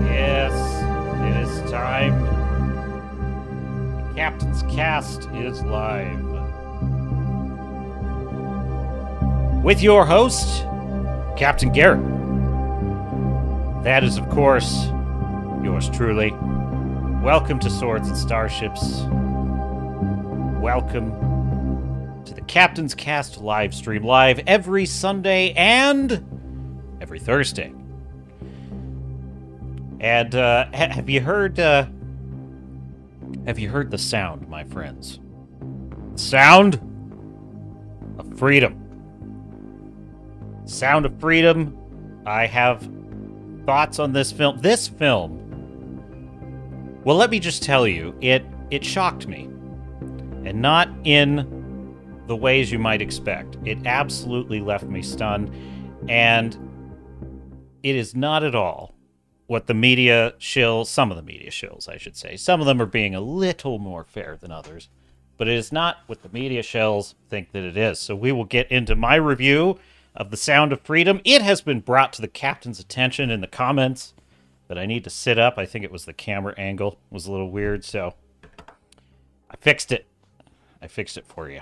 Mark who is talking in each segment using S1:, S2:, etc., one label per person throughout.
S1: Yes, it is time. The Captain's Cast is live. With your host, Captain Garrett. That is, of course, yours truly. Welcome to Swords and Starships. Welcome to the Captain's Cast live stream, live every Sunday and every Thursday. And have you heard the sound, my friends? Sound of freedom. Sound of freedom. I have thoughts on this film. This film, well, let me just tell you, it shocked me. And not in the ways you might expect. It absolutely left me stunned. And it is not at all what the media shills, some of the media shills, I should say. Some of them are being a little more fair than others. But it is not what the media shills think that it is. So we will get into my review of The Sound of Freedom. It has been brought to the captain's attention in the comments that I need to sit up. I think it was the camera angle was a little weird, so I fixed it. I fixed it for you.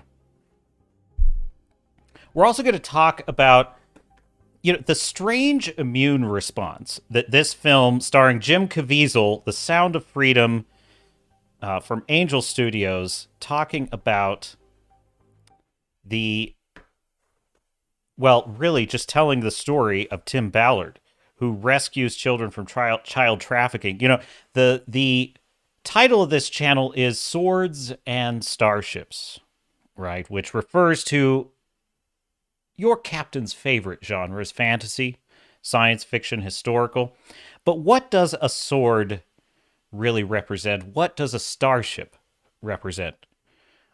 S1: We're also going to talk about the strange immune response that this film, starring Jim Caviezel, The Sound of Freedom, from Angel Studios, talking about really just telling the story of Tim Ballard, who rescues children from child trafficking. The title of this channel is Swords and Starships, right? Which refers to your captain's favorite genres: fantasy, science fiction, historical. But what does a sword really represent? What does a starship represent?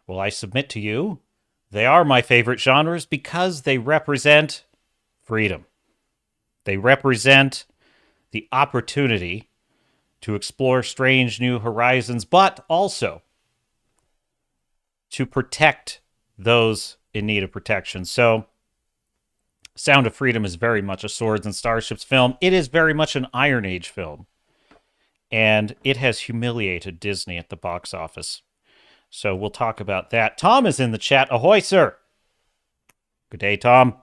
S1: Well, I submit to you, they are my favorite genres because they represent freedom. They represent the opportunity to explore strange new horizons, but also to protect those in need of protection. So, Sound of Freedom is very much a Swords and Starships film. It is very much an Iron Age film. And it has humiliated Disney at the box office. So we'll talk about that. Tom is in the chat. Ahoy, sir. Good day, Tom.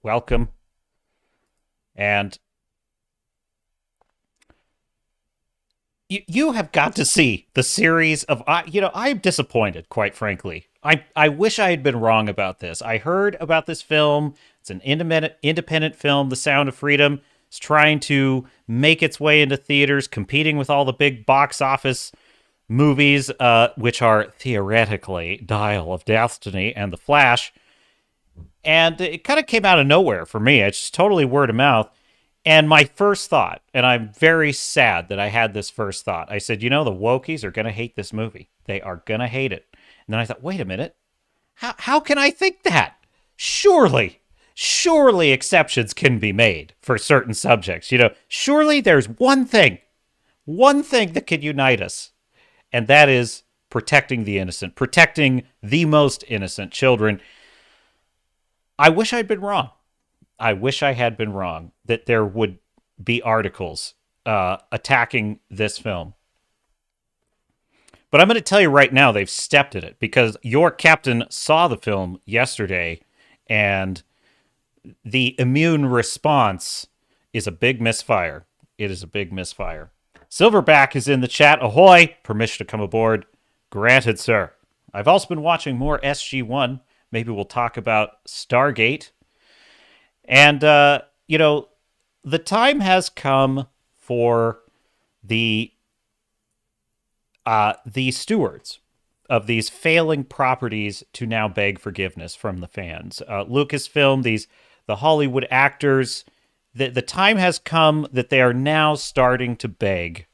S1: Welcome. And you have got to see the series of... I'm disappointed, quite frankly. I wish I had been wrong about this. I heard about this film. It's an independent film, The Sound of Freedom. It's trying to make its way into theaters, competing with all the big box office movies, which are theoretically Dial of Destiny and The Flash. And it kind of came out of nowhere for me. It's just totally word of mouth. And my first thought, and I'm very sad that I had this first thought, I said, the wokies are going to hate this movie. They are going to hate it. And then I thought, wait a minute. How can I think that? Surely exceptions can be made for certain subjects. Surely there's one thing that could unite us. And that is protecting the innocent, protecting the most innocent children. I wish I'd been wrong. I wish I had been wrong that there would be articles attacking this film. But I'm going to tell you right now, they've stepped at it because your captain saw the film yesterday, and the immune response is a big misfire. It is a big misfire. Silverback is in the chat. Ahoy! Permission to come aboard. Granted, sir. I've also been watching more SG-1. Maybe we'll talk about Stargate. And, the time has come for the stewards of these failing properties to now beg forgiveness from the fans. Lucasfilm, the Hollywood actors, the time has come that they are now starting to beg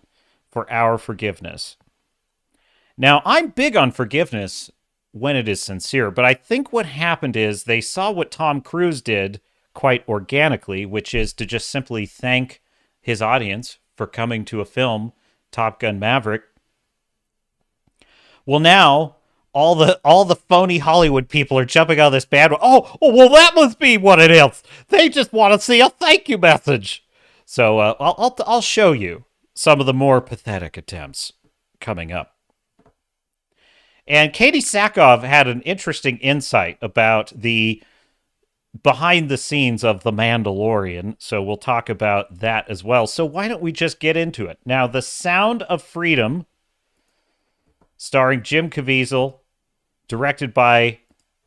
S1: for our forgiveness. Now, I'm big on forgiveness when it is sincere, but I think what happened is they saw what Tom Cruise did quite organically, which is to just simply thank his audience for coming to a film, Top Gun Maverick. Well, now all the phony Hollywood people are jumping on this bad one. Oh, well, that must be what it is. They just want to see a thank you message. So I'll show you some of the more pathetic attempts coming up. And Katie Sackhoff had an interesting insight about the behind the scenes of The Mandalorian, so we'll talk about that as well. So why don't we just get into it? Now, The Sound of Freedom, starring Jim Caviezel, directed by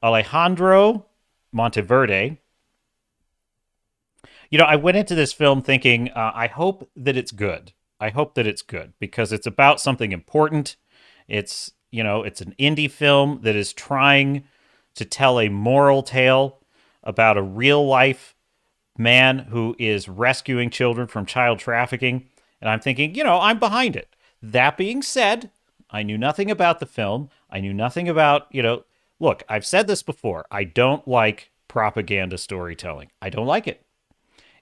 S1: Alejandro Monteverde. You know, I went into this film thinking, I hope that it's good. I hope that it's good because it's about something important. It's, you know, it's an indie film that is trying to tell a moral tale about a real life man who is rescuing children from child trafficking. And I'm thinking, you know, I'm behind it. That being said, I knew nothing about the film. I knew nothing about, you know, look, I've said this before. I don't like propaganda storytelling. I don't like it.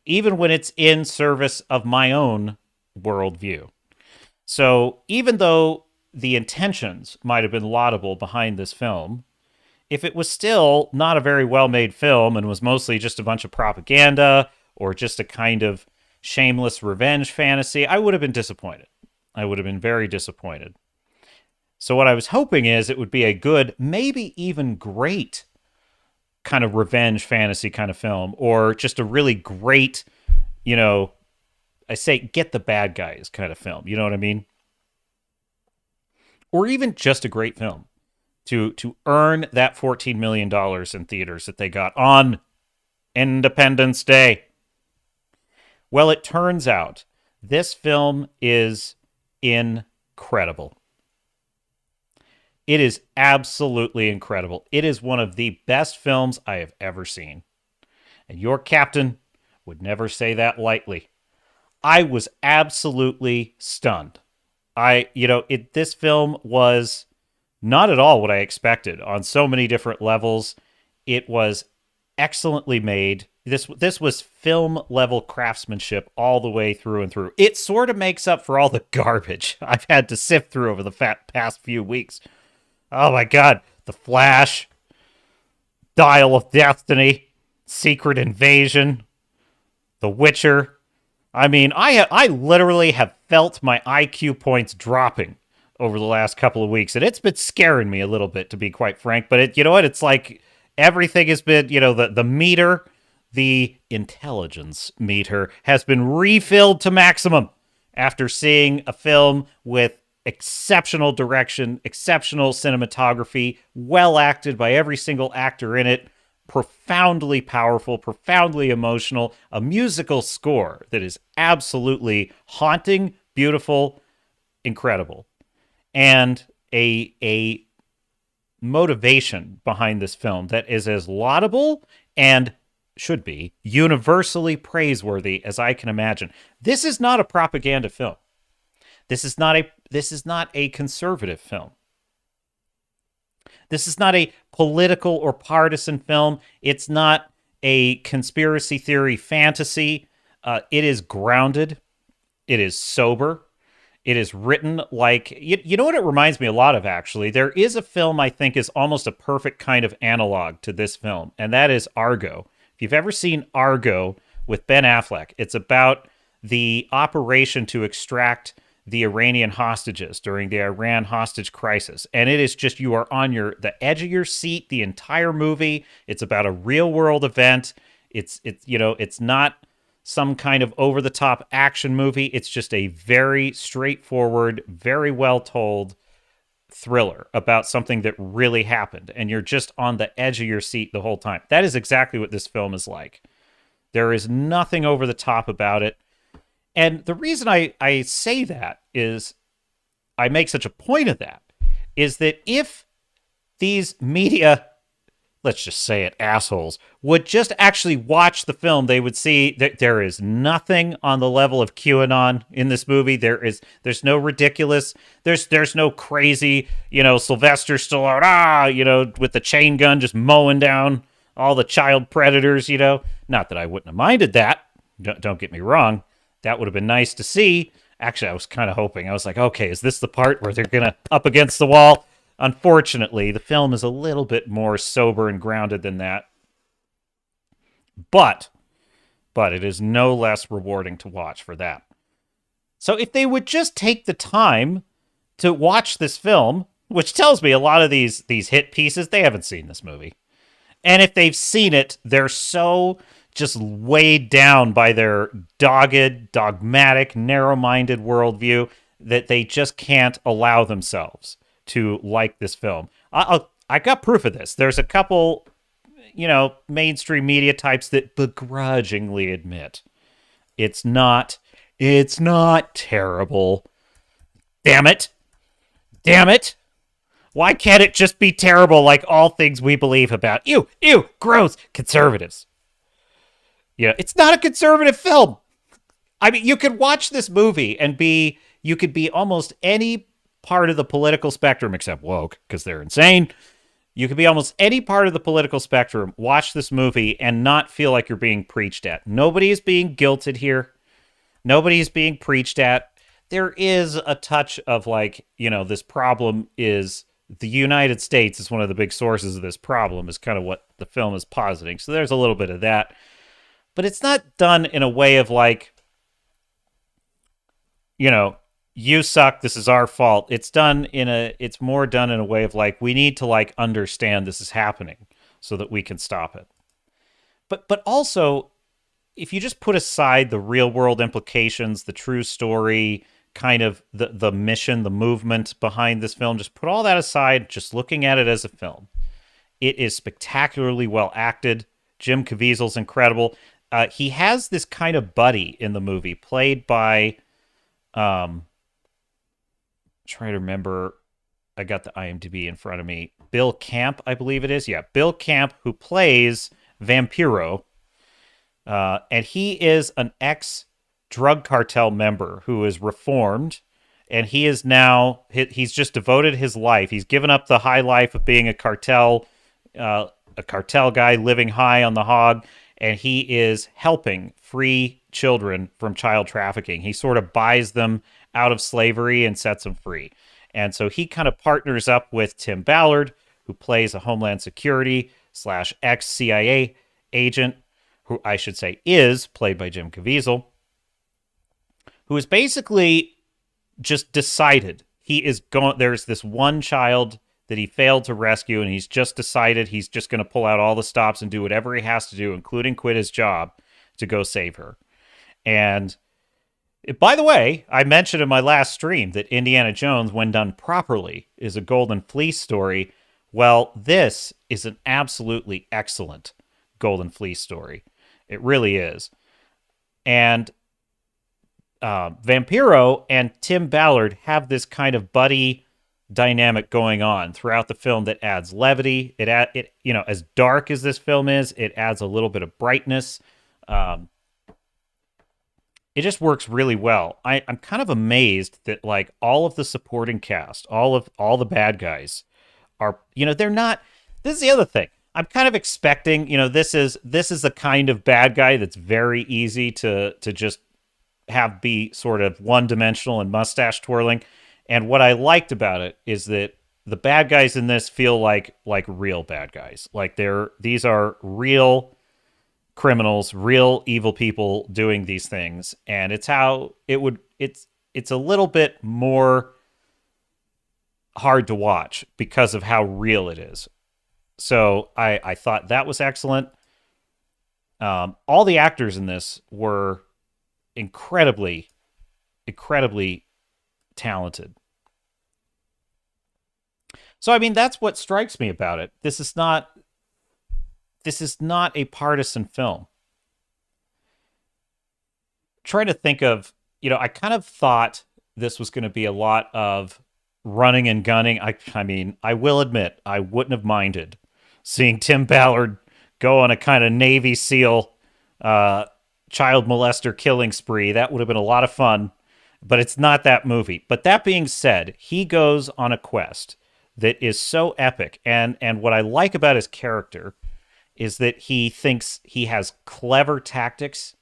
S1: Even when it's in service of my own worldview. So even though the intentions might have been laudable behind this film, if it was still not a very well-made film and was mostly just a bunch of propaganda or just a kind of shameless revenge fantasy, I would have been disappointed. I would have been very disappointed. So what I was hoping is it would be a good, maybe even great kind of revenge fantasy kind of film, or just a really great, you know, I say get the bad guys kind of film. You know what I mean? Or even just a great film to earn that $14 million in theaters that they got on Independence Day. Well, it turns out this film is incredible. It is absolutely incredible. It is one of the best films I have ever seen. And your captain would never say that lightly. I was absolutely stunned. This film was not at all what I expected on so many different levels. It was excellently made. This was film level craftsmanship all the way through and through. It sort of makes up for all the garbage I've had to sift through over the past few weeks. Oh my God. The Flash, Dial of Destiny, Secret Invasion, The Witcher. I mean, I literally have felt my IQ points dropping over the last couple of weeks, and it's been scaring me a little bit, to be quite frank. But you know what? It's like everything has been, you know, the meter, the intelligence meter has been refilled to maximum after seeing a film with exceptional direction, exceptional cinematography, well acted by every single actor in it, profoundly powerful, profoundly emotional, a musical score that is absolutely haunting, beautiful, incredible, and a motivation behind this film that is as laudable and should be universally praiseworthy as I can imagine. This is not a propaganda film. This is not a conservative film. This is not a political or partisan film. It's not a conspiracy theory fantasy. It is grounded. It is sober. It is written like... You know what it reminds me a lot of, actually? There is a film I think is almost a perfect kind of analog to this film, and that is Argo. If you've ever seen Argo with Ben Affleck, it's about the operation to extract the Iranian hostages during the Iran hostage crisis. And it is just, you are on the edge of your seat the entire movie. It's about a real world event. It's not some kind of over the top action movie. It's just a very straightforward, very well told thriller about something that really happened. And you're just on the edge of your seat the whole time. That is exactly what this film is like. There is nothing over the top about it. And the reason I say that is, I make such a point of that, is that if these media, let's just say it, assholes, would just actually watch the film, they would see that there is nothing on the level of QAnon in this movie. There's no ridiculous, there's no crazy, Sylvester Stallone, with the chain gun just mowing down all the child predators, Not that I wouldn't have minded that. Don't get me wrong. That would have been nice to see. Actually, I was kind of hoping. I was like, okay, is this the part where they're going to up against the wall? Unfortunately, the film is a little bit more sober and grounded than that. But it is no less rewarding to watch for that. So if they would just take the time to watch this film, which tells me a lot of these hit pieces, they haven't seen this movie. And if they've seen it, they're so just weighed down by their dogged, dogmatic, narrow-minded worldview that they just can't allow themselves to like this film. I got proof of this. There's a couple, mainstream media types that begrudgingly admit it's not terrible. Damn it. Damn it. Why can't it just be terrible like all things we believe about? Ew, gross, conservatives. It's not a conservative film. I mean, you could watch this movie and you could be almost any part of the political spectrum except woke, because they're insane. You could be almost any part of the political spectrum, watch this movie, and not feel like you're being preached at. Nobody is being guilted here. Nobody is being preached at. There is a touch of this problem is the United States is one of the big sources of this problem, is kind of what the film is positing. So there's a little bit of that. But it's not done in a way of you suck, this is our fault. It's more done in a way of we need to understand this is happening so that we can stop it. But also, if you just put aside the real world implications, the true story, kind of the mission, the movement behind this film, just put all that aside, just looking at it as a film. It is spectacularly well acted. Jim Caviezel's incredible. He has this kind of buddy in the movie, played by, trying to remember, I got the IMDb in front of me. Bill Camp, I believe it is. Yeah, Bill Camp, who plays Vampiro. And he is an ex-drug cartel member who is reformed. And he is now, he's just devoted his life. He's given up the high life of being a cartel guy living high on the hog. And he is helping free children from child trafficking. He sort of buys them out of slavery and sets them free. And so he kind of partners up with Tim Ballard, who plays a Homeland Security / ex-CIA agent, who I should say is played by Jim Caviezel, who is basically just decided there's this one child that he failed to rescue, and he's just decided he's just going to pull out all the stops and do whatever he has to do, including quit his job, to go save her. And by the way, I mentioned in my last stream that Indiana Jones, when done properly, is a Golden Fleece story. Well, this is an absolutely excellent Golden Fleece story. It really is. And Vampiro and Tim Ballard have this kind of buddy dynamic going on throughout the film that adds levity. It as dark as this film is, it adds a little bit of brightness. It just works really well. I'm kind of amazed that all of the supporting cast, all the bad guys are, they're not. This is the other thing. I'm kind of expecting, this is the kind of bad guy that's very easy to just have be sort of one-dimensional and mustache twirling. And what I liked about it is that the bad guys in this feel like real bad guys. These are real criminals, real evil people doing these things. And it's how it's a little bit more hard to watch because of how real it is. So I thought that was excellent. All the actors in this were incredibly talented. So, I mean, that's what strikes me about it. This is not a partisan film. Trying to think of, I kind of thought this was going to be a lot of running and gunning. I mean, I will admit, I wouldn't have minded seeing Tim Ballard go on a kind of Navy SEAL child molester killing spree. That would have been a lot of fun, but it's not that movie. But that being said, he goes on a quest that is so epic. And what I like about his character is that he thinks he has clever tactics.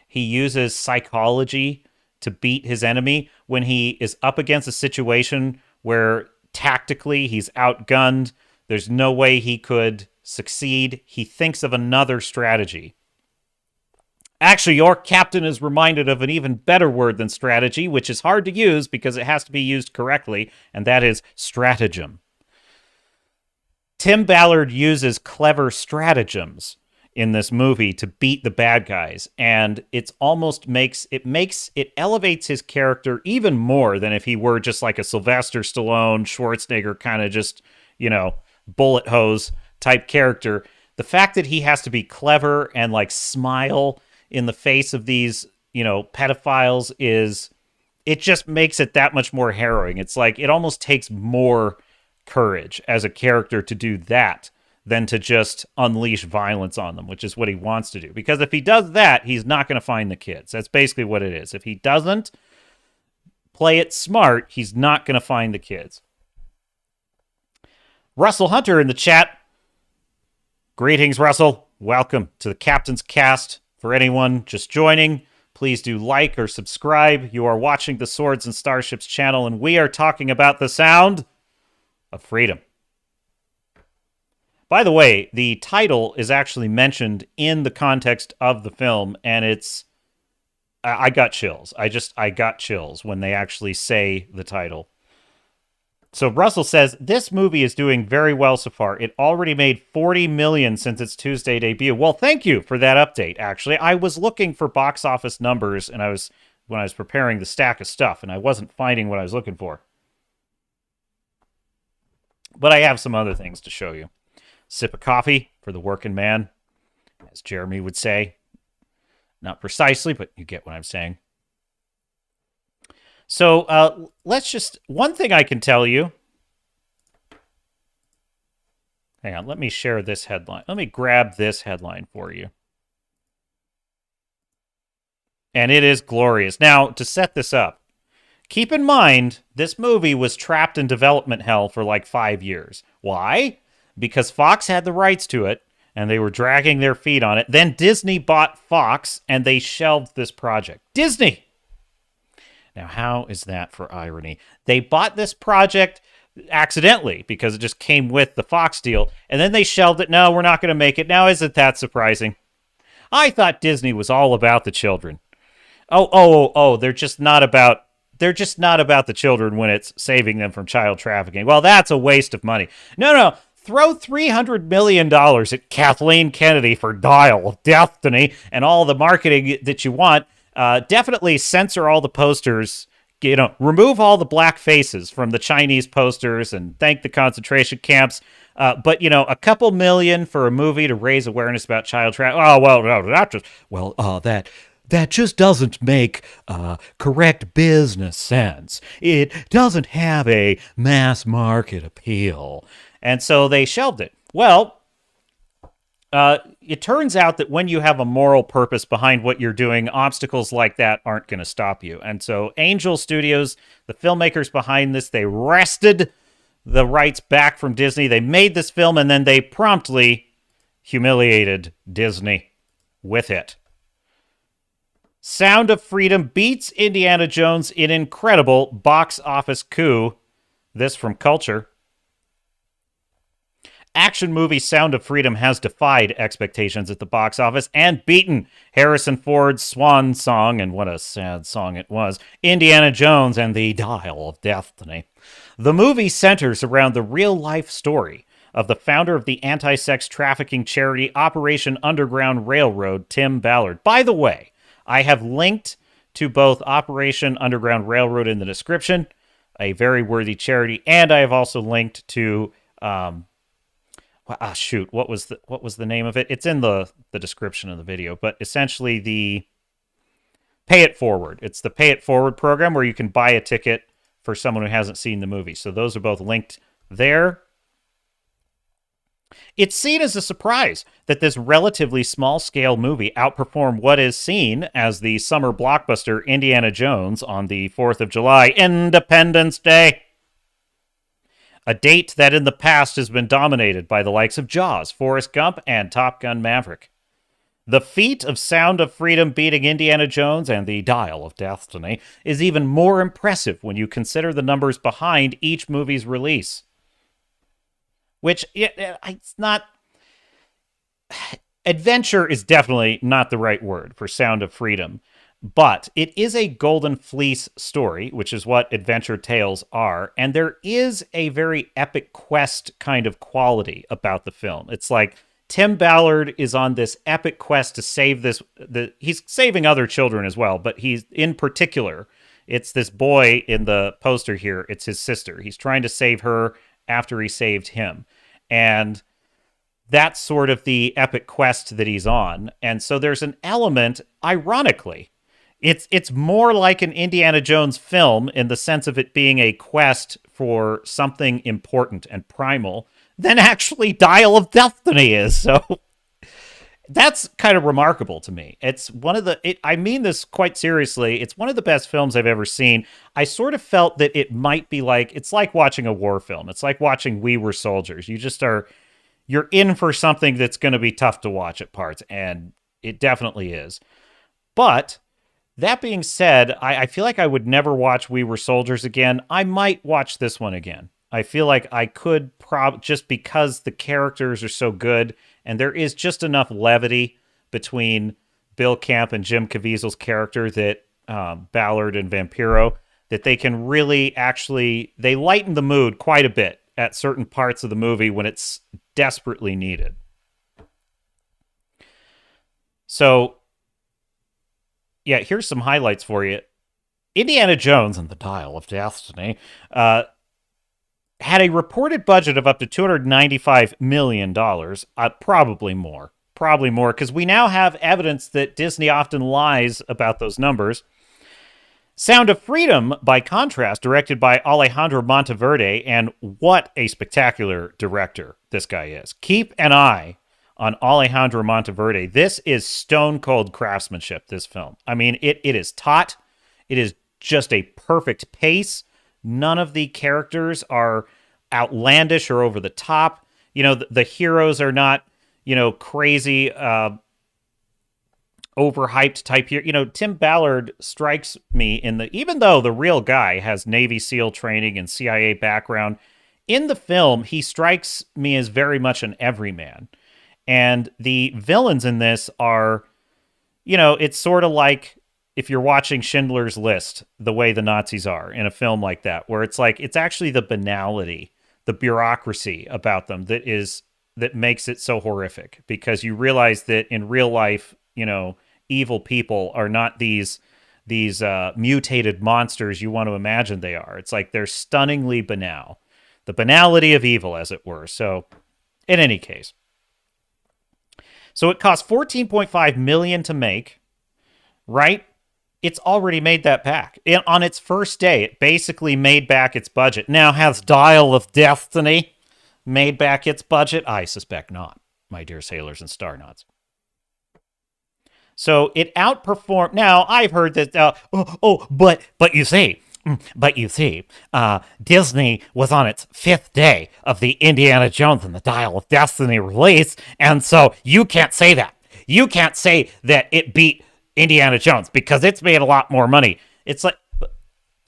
S1: He uses psychology to beat his enemy when he is up against a situation where tactically, he's outgunned. There's no way he could succeed. He thinks of another strategy. Actually, your captain is reminded of an even better word than strategy, which is hard to use because it has to be used correctly, and that is stratagem. Tim Ballard uses clever stratagems in this movie to beat the bad guys, and it elevates his character even more than if he were just like a Sylvester Stallone, Schwarzenegger kind of just, bullet hose type character. The fact that he has to be clever and like smile in the face of these, pedophiles it just makes it that much more harrowing. It's like it almost takes more courage as a character to do that than to just unleash violence on them, which is what he wants to do. Because if he does that, he's not going to find the kids. That's basically what it is. If he doesn't play it smart, he's not going to find the kids. Russell Hunter in the chat. Greetings, Russell. Welcome to the Captain's Cast. For anyone just joining, please do like or subscribe. You are watching the Swords and Starships channel, and we are talking about the sound of freedom. By the way, the title is actually mentioned in the context of the film, and I got chills. I got chills when they actually say the title. So Russell says, this movie is doing very well so far. It already made $40 million since its Tuesday debut. Well, thank you for that update, actually. I was looking for box office numbers when I was preparing the stack of stuff, and I wasn't finding what I was looking for. But I have some other things to show you. Sip of coffee for the working man, as Jeremy would say. Not precisely, but you get what I'm saying. So one thing I can tell you. Hang on, let me share this headline. Let me grab this headline for you. And it is glorious. Now, to set this up, keep in mind, this movie was trapped in development hell for like 5 years. Why? Because Fox had the rights to it, and they were dragging their feet on it. Then Disney bought Fox, and they shelved this project. Disney! Now, how is that for irony? They bought this project accidentally because it just came with the Fox deal, and then they shelved it. No, we're not going to make it. Now, isn't that surprising? I thought Disney was all about the children. They're just not about the children when it's saving them from child trafficking. Well, that's a waste of money. No. Throw $300 million at Kathleen Kennedy for Dial of Destiny and all the marketing that you want. Definitely censor all the posters. Remove all the black faces from the Chinese posters and thank the concentration camps. But a couple million for a movie to raise awareness about child trafficking. Oh, well, no, that just doesn't make correct business sense. It doesn't have a mass market appeal. And so they shelved it. Well, it turns out that when you have a moral purpose behind what you're doing, obstacles like that aren't going to stop you. And so Angel Studios, the filmmakers behind this, they wrested the rights back from Disney. They made this film, and then they promptly humiliated Disney with it. Sound of Freedom beats Indiana Jones in incredible box office coup. This from Culture. Action movie Sound of Freedom has defied expectations at the box office and beaten Harrison Ford's swan song, and what a sad song it was, Indiana Jones and the Dial of Destiny. The movie centers around the real-life story of the founder of the anti-sex trafficking charity Operation Underground Railroad, Tim Ballard. By the way, I have linked to both Operation Underground Railroad in the description, a very worthy charity, and I have also linked to what was the name of it? It's in the description of the video, but essentially the Pay It Forward. It's the Pay It Forward program where you can buy a ticket for someone who hasn't seen the movie. So those are both linked there. It's seen as a surprise that this relatively small-scale movie outperformed what is seen as the summer blockbuster Indiana Jones on the 4th of July, Independence Day. A date that in the past has been dominated by the likes of Jaws, Forrest Gump, and Top Gun Maverick. The feat of Sound of Freedom beating Indiana Jones and the Dial of Destiny is even more impressive when you consider the numbers behind each movie's release. Which, it's not. Adventure is definitely not the right word for Sound of Freedom, but it is a Golden Fleece story, which is what adventure tales are, and there is a very epic quest kind of quality about the film. It's like Tim Ballard is on this epic quest to save he's saving other children as well, but he's in particular, it's this boy in the poster here, it's his sister. He's trying to save her after he saved him. And that's sort of the epic quest that he's on. And so there's an element, ironically, it's more like an Indiana Jones film in the sense of it being a quest for something important and primal than actually Dial of Destiny is. So that's kind of remarkable to me. It's one of I mean this quite seriously. It's one of the best films I've ever seen. I sort of felt that it might be it's like watching a war film. It's like watching We Were Soldiers. You're in for something that's going to be tough to watch at parts, and it definitely is. But that being said, I feel like I would never watch We Were Soldiers again. I might watch this one again. I feel like I could just because the characters are so good, and there is just enough levity between Bill Camp and Jim Caviezel's character that Ballard and Vampiro, that they can really they lighten the mood quite a bit at certain parts of the movie when it's desperately needed. So, yeah, here's some highlights for you. Indiana Jones and the Dial of Destiny had a reported budget of up to $295 million, probably more, because we now have evidence that Disney often lies about those numbers. Sound of Freedom, by contrast, directed by Alejandro Monteverde, and what a spectacular director this guy is. Keep an eye on Alejandro Monteverde. This is stone-cold craftsmanship, this film. I mean, it is taut. It is just a perfect pace. None of the characters are outlandish or over the top. The heroes are not, crazy, overhyped type here. Tim Ballard strikes me even though the real guy has Navy SEAL training and CIA background, in the film, he strikes me as very much an everyman. And the villains in this are, it's sort of like if you're watching Schindler's List, the way the Nazis are in a film like that, where it's like, it's actually the banality, the bureaucracy about them that makes it so horrific, because you realize that in real life, evil people are not these mutated monsters you want to imagine they are. It's like they're stunningly banal. The banality of evil, as it were. So, in any case. So it cost $14.5 million to make, right? It's already made that back. On its first day, it basically made back its budget. Now, has Dial of Destiny made back its budget? I suspect not, my dear sailors and star nuts. So it outperformed. Now, I've heard that, but you see, Disney was on its fifth day of the Indiana Jones and the Dial of Destiny release, and so you can't say that. You can't say that it beat Indiana Jones because it's made a lot more money. It's like,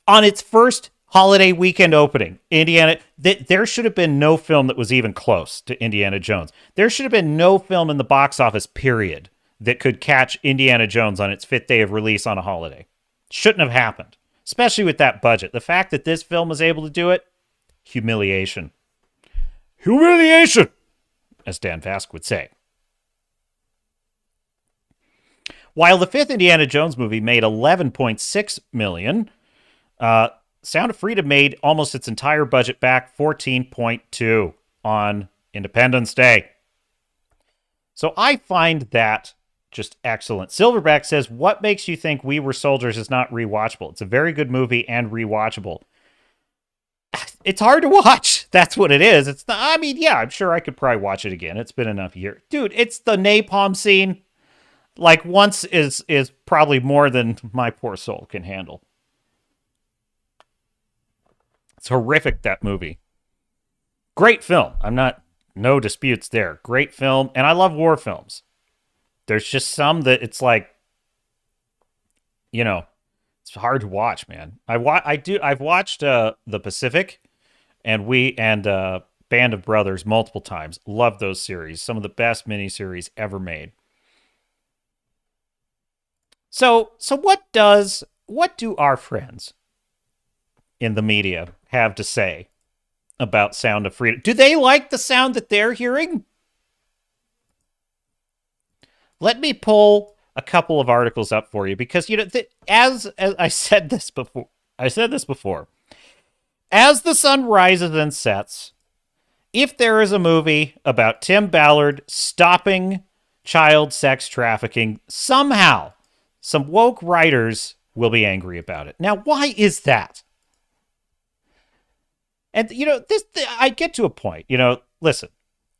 S1: on its first holiday weekend opening, there should have been no film that was even close to Indiana Jones. There should have been no film in the box office, period, that could catch Indiana Jones on its fifth day of release on a holiday. Shouldn't have happened, especially with that budget. The fact that this film was able to do it, humiliation. Humiliation, as Dan Vask would say. While the fifth Indiana Jones movie made $11.6 million, Sound of Freedom made almost its entire budget back, $14.2 on Independence Day. So I find that just excellent. Silverback says, what makes you think We Were Soldiers is not rewatchable? It's a very good movie and rewatchable. It's hard to watch. That's what it is. It's not, I mean, yeah, I'm sure I could probably watch it again. It's been enough years. Dude, it's the napalm scene. Like, once is probably more than my poor soul can handle. It's horrific, that movie. Great film. No disputes there. Great film. And I love war films. There's just some that it's like, you know, it's hard to watch, man. I've watched The Pacific and Band of Brothers multiple times. Love those series. Some of the best miniseries ever made. So what do our friends in the media have to say about Sound of Freedom? Do they like the sound that they're hearing? Let me pull a couple of articles up for you because as I said this before. As the sun rises and sets, if there is a movie about Tim Ballard stopping child sex trafficking, somehow some woke writers will be angry about it. Now, why is that? And, I get to a point, listen,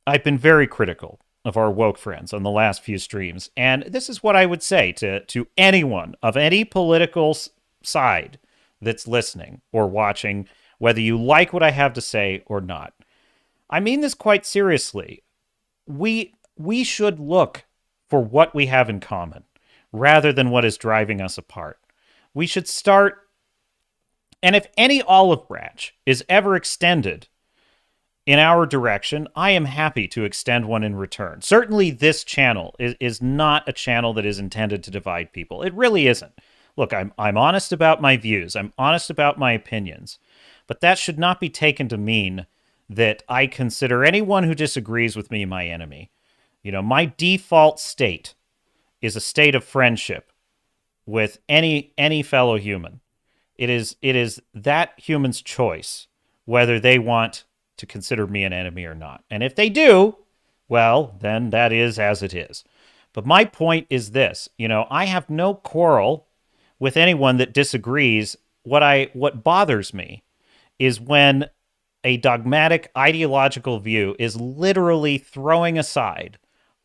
S1: I've been very critical of our woke friends on the last few streams, and this is what I would say to anyone of any political side that's listening or watching, whether you like what I have to say or not. I mean this quite seriously. We should look for what we have in common rather than what is driving us apart. We should start, and if any olive branch is ever extended in our direction, I am happy to extend one in return. Certainly this channel is not a channel that is intended to divide people. It really isn't. Look, I'm honest about my views. I'm honest about my opinions. But that should not be taken to mean that I consider anyone who disagrees with me my enemy. My default state is a state of friendship with any fellow human. It is that human's choice whether they want to consider me an enemy or not. And if they do, well, then that is as it is. But my point is this, I have no quarrel with anyone that disagrees. What bothers me is when a dogmatic ideological view is literally throwing aside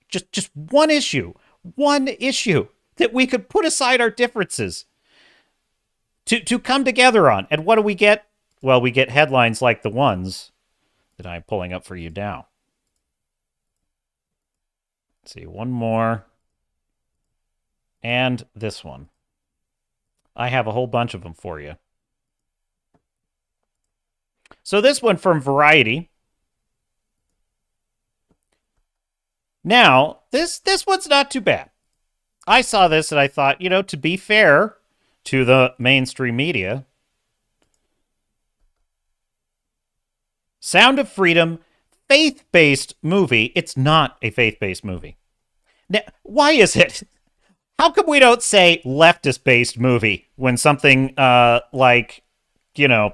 S1: just one issue that we could put aside our differences to come together on. And what do we get? Well, we get headlines like the ones that I'm pulling up for you now. Let's see, one more. And this one. I have a whole bunch of them for you. So this one from Variety. Now, this one's not too bad. I saw this and I thought, to be fair to the mainstream media, Sound of Freedom, faith-based movie. It's not a faith-based movie. Now, why is it? How come we don't say leftist-based movie when something like, The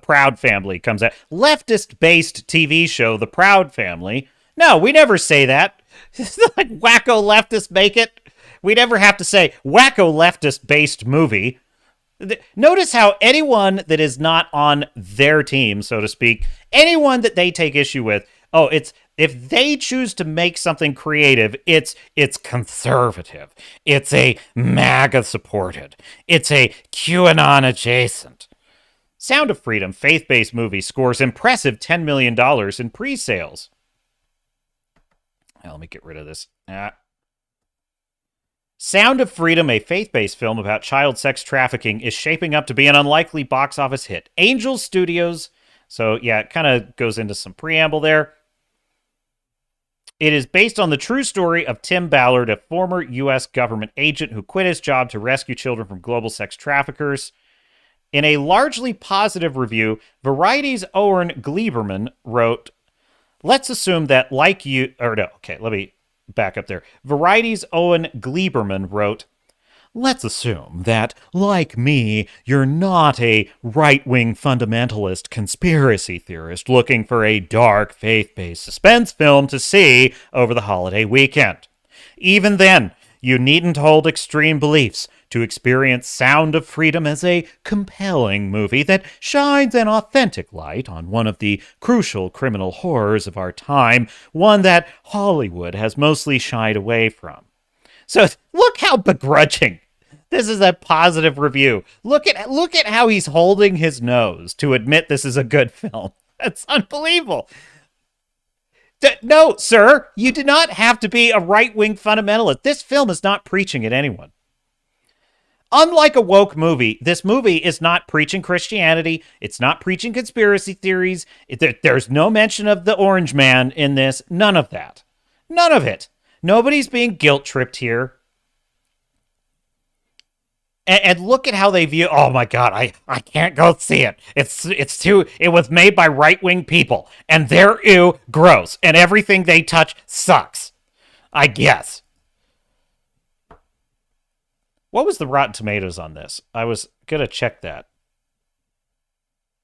S1: Proud Family comes out? Leftist-based TV show, The Proud Family. No, we never say that. It's not like wacko leftists make it. We never have to say wacko leftist-based movie. Notice how anyone that is not on their team, so to speak, anyone that they take issue with, it's if they choose to make something creative, it's conservative. It's a MAGA supported. It's a QAnon adjacent. Sound of Freedom, faith-based movie, scores impressive $10 million in pre-sales. Now, let me get rid of this. Sound of Freedom, a faith-based film about child sex trafficking, is shaping up to be an unlikely box office hit. Angel Studios, so yeah, it kind of goes into some preamble there. It is based on the true story of Tim Ballard, a former U.S. government agent who quit his job to rescue children from global sex traffickers. In a largely positive review, Variety's Owen Gleiberman wrote, let's assume that let me back up there. Variety's Owen Gleiberman wrote, let's assume that, like me, you're not a right-wing fundamentalist conspiracy theorist looking for a dark, faith-based suspense film to see over the holiday weekend. Even then, you needn't hold extreme beliefs to experience Sound of Freedom as a compelling movie that shines an authentic light on one of the crucial criminal horrors of our time, one that Hollywood has mostly shied away from. So look how begrudging. This is a positive review. Look at how he's holding his nose to admit this is a good film. That's unbelievable. No, sir, you do not have to be a right-wing fundamentalist. This film is not preaching at anyone. Unlike a woke movie, this movie is not preaching Christianity. It's not preaching conspiracy theories. There's no mention of the Orange Man in this. None of that. None of it. Nobody's being guilt-tripped here. And look at how they view. Oh my God, I can't go see it. It's too. It was made by right wing people, and they're gross, and everything they touch sucks. I guess. What was the Rotten Tomatoes on this? I was gonna check that.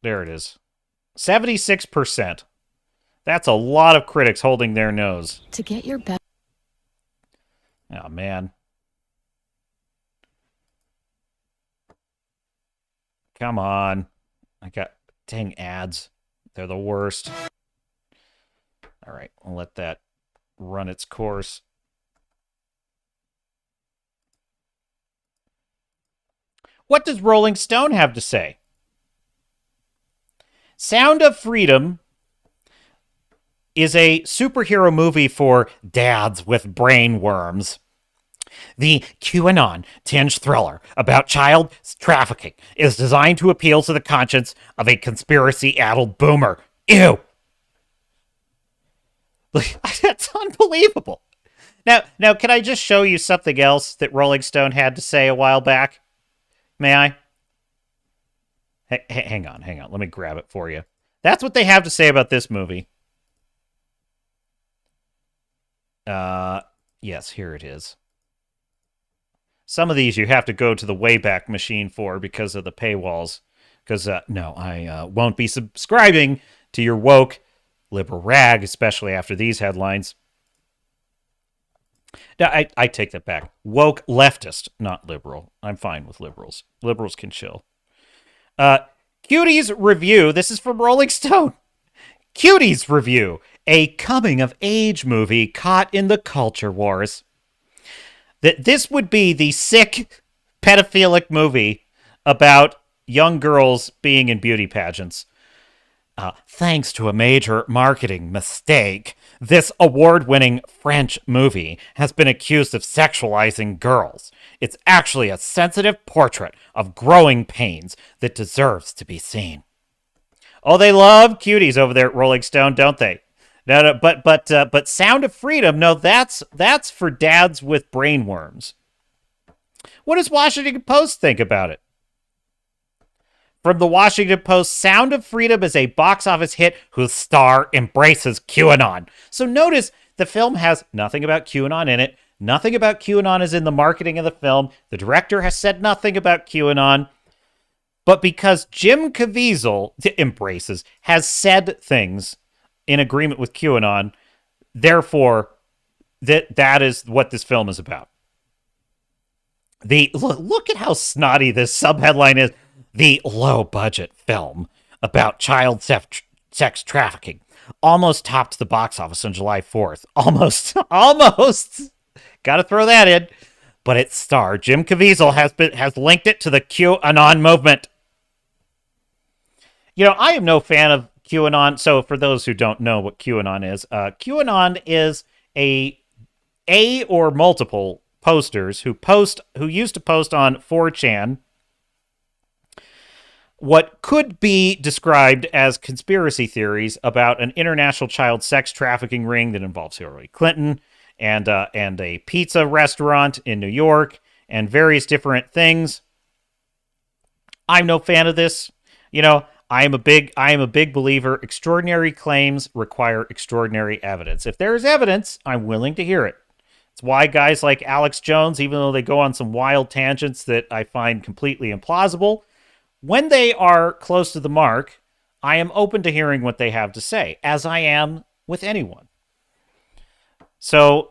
S1: There it is, 76%. That's a lot of critics holding their nose.
S2: To get your best.
S1: Oh man. Come on. I got dang ads. They're the worst. All right, I'll let that run its course. What does Rolling Stone have to say? Sound of Freedom is a superhero movie for dads with brain worms. The QAnon-tinged thriller about child trafficking is designed to appeal to the conscience of a conspiracy-addled boomer. Ew! That's unbelievable. Now, can I just show you something else that Rolling Stone had to say a while back? May I? Hang on. Let me grab it for you. That's what they have to say about this movie. Yes, here it is. Some of these you have to go to the Wayback Machine for because of the paywalls. Because, no, I won't be subscribing to your woke liberal rag, especially after these headlines. No, I take that back. Woke leftist, not liberal. I'm fine with liberals. Liberals can chill. Cuties Review. This is from Rolling Stone. Cuties Review. A coming-of-age movie caught in the culture wars. That this would be the sick, pedophilic movie about young girls being in beauty pageants. Thanks to a major marketing mistake, this award-winning French movie has been accused of sexualizing girls. It's actually a sensitive portrait of growing pains that deserves to be seen. Oh, they love cuties over there at Rolling Stone, don't they? No, but Sound of Freedom, no, that's for dads with brain worms. What does Washington Post think about it? From the Washington Post, Sound of Freedom is a box office hit whose star embraces QAnon. So notice the film has nothing about QAnon in it. Nothing about QAnon is in the marketing of the film. The director has said nothing about QAnon. But because Jim Caviezel has said things in agreement with QAnon, therefore, that is what this film is about. Look at how snotty this subheadline is. The low-budget film about child sex trafficking almost topped the box office on July 4th. Almost. Got to throw that in. But its star, Jim Caviezel, has linked it to the QAnon movement. You know, I am no fan of QAnon. So for those who don't know what QAnon QAnon is a or multiple posters who used to post on 4chan what could be described as conspiracy theories about an international child sex trafficking ring that involves Hillary Clinton and a pizza restaurant in New York and various different things. I'm no fan of this. You know, I am a big believer. Extraordinary claims require extraordinary evidence. If there is evidence, I'm willing to hear it. It's why guys like Alex Jones, even though they go on some wild tangents that I find completely implausible, when they are close to the mark, I am open to hearing what they have to say, as I am with anyone. So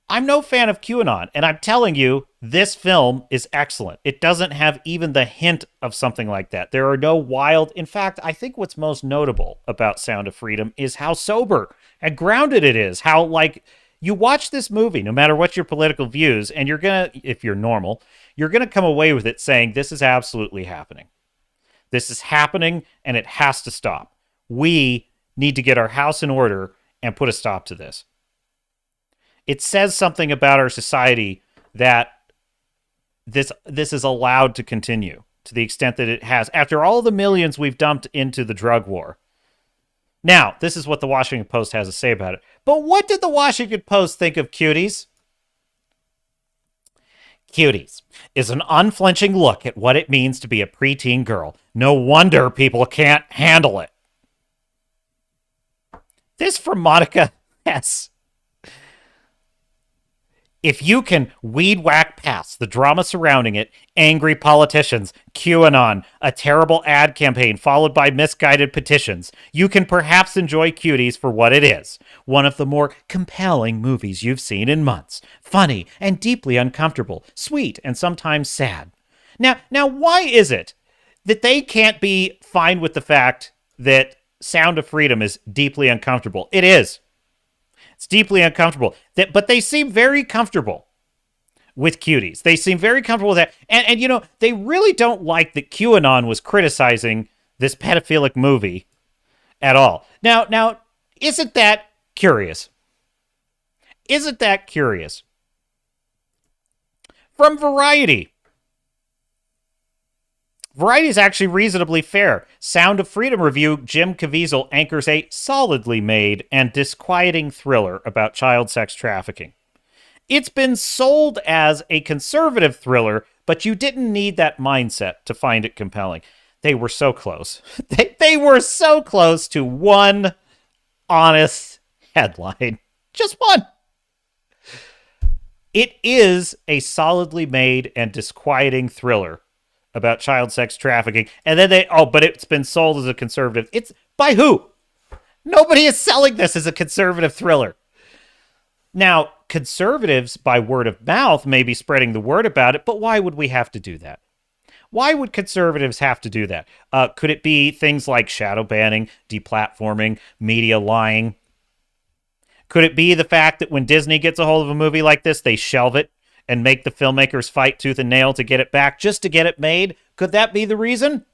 S1: I'm no fan of QAnon, and I'm telling you, this film is excellent. It doesn't have even the hint of something like that. There are no wild... In fact, I think what's most notable about Sound of Freedom is how sober and grounded it is. How, like, you watch this movie, no matter what your political views, and you're going to, if you're normal, you're going to come away with it saying, this is absolutely happening. This is happening, and it has to stop. We need to get our house in order and put a stop to this. It says something about our society that this is allowed to continue to the extent that it has, after all the millions we've dumped into the drug war. Now, this is what the Washington Post has to say about it. But what did the Washington Post think of Cuties? Cuties is an unflinching look at what it means to be a preteen girl. No wonder people can't handle it. This from Monica S. If you can weed whack past the drama surrounding it, angry politicians, QAnon, a terrible ad campaign followed by misguided petitions, you can perhaps enjoy Cuties for what it is. One of the more compelling movies you've seen in months. Funny and deeply uncomfortable, sweet and sometimes sad. Now, why is it that they can't be fine with the fact that Sound of Freedom is deeply uncomfortable? It is. It's deeply uncomfortable. But they seem very comfortable with Cuties. They seem very comfortable with that. And you know, they really don't like that QAnon was criticizing this pedophilic movie at all. Now, isn't that curious? Isn't that curious? From Variety. Variety is actually reasonably fair. Sound of Freedom review, Jim Caviezel anchors a solidly made and disquieting thriller about child sex trafficking. It's been sold as a conservative thriller, but you didn't need that mindset to find it compelling. They were so close. They were so close to one honest headline. Just one. It is a solidly made and disquieting thriller about child sex trafficking. And then but it's been sold as a conservative. It's by who? Nobody is selling this as a conservative thriller. Now, conservatives by word of mouth may be spreading the word about it, but why would we have to do that? Why would conservatives have to do that? Could it be things like shadow banning, deplatforming, media lying? Could it be the fact that when Disney gets a hold of a movie like this, they shelve it and make the filmmakers fight tooth and nail to get it back just to get it made? Could that be the reason?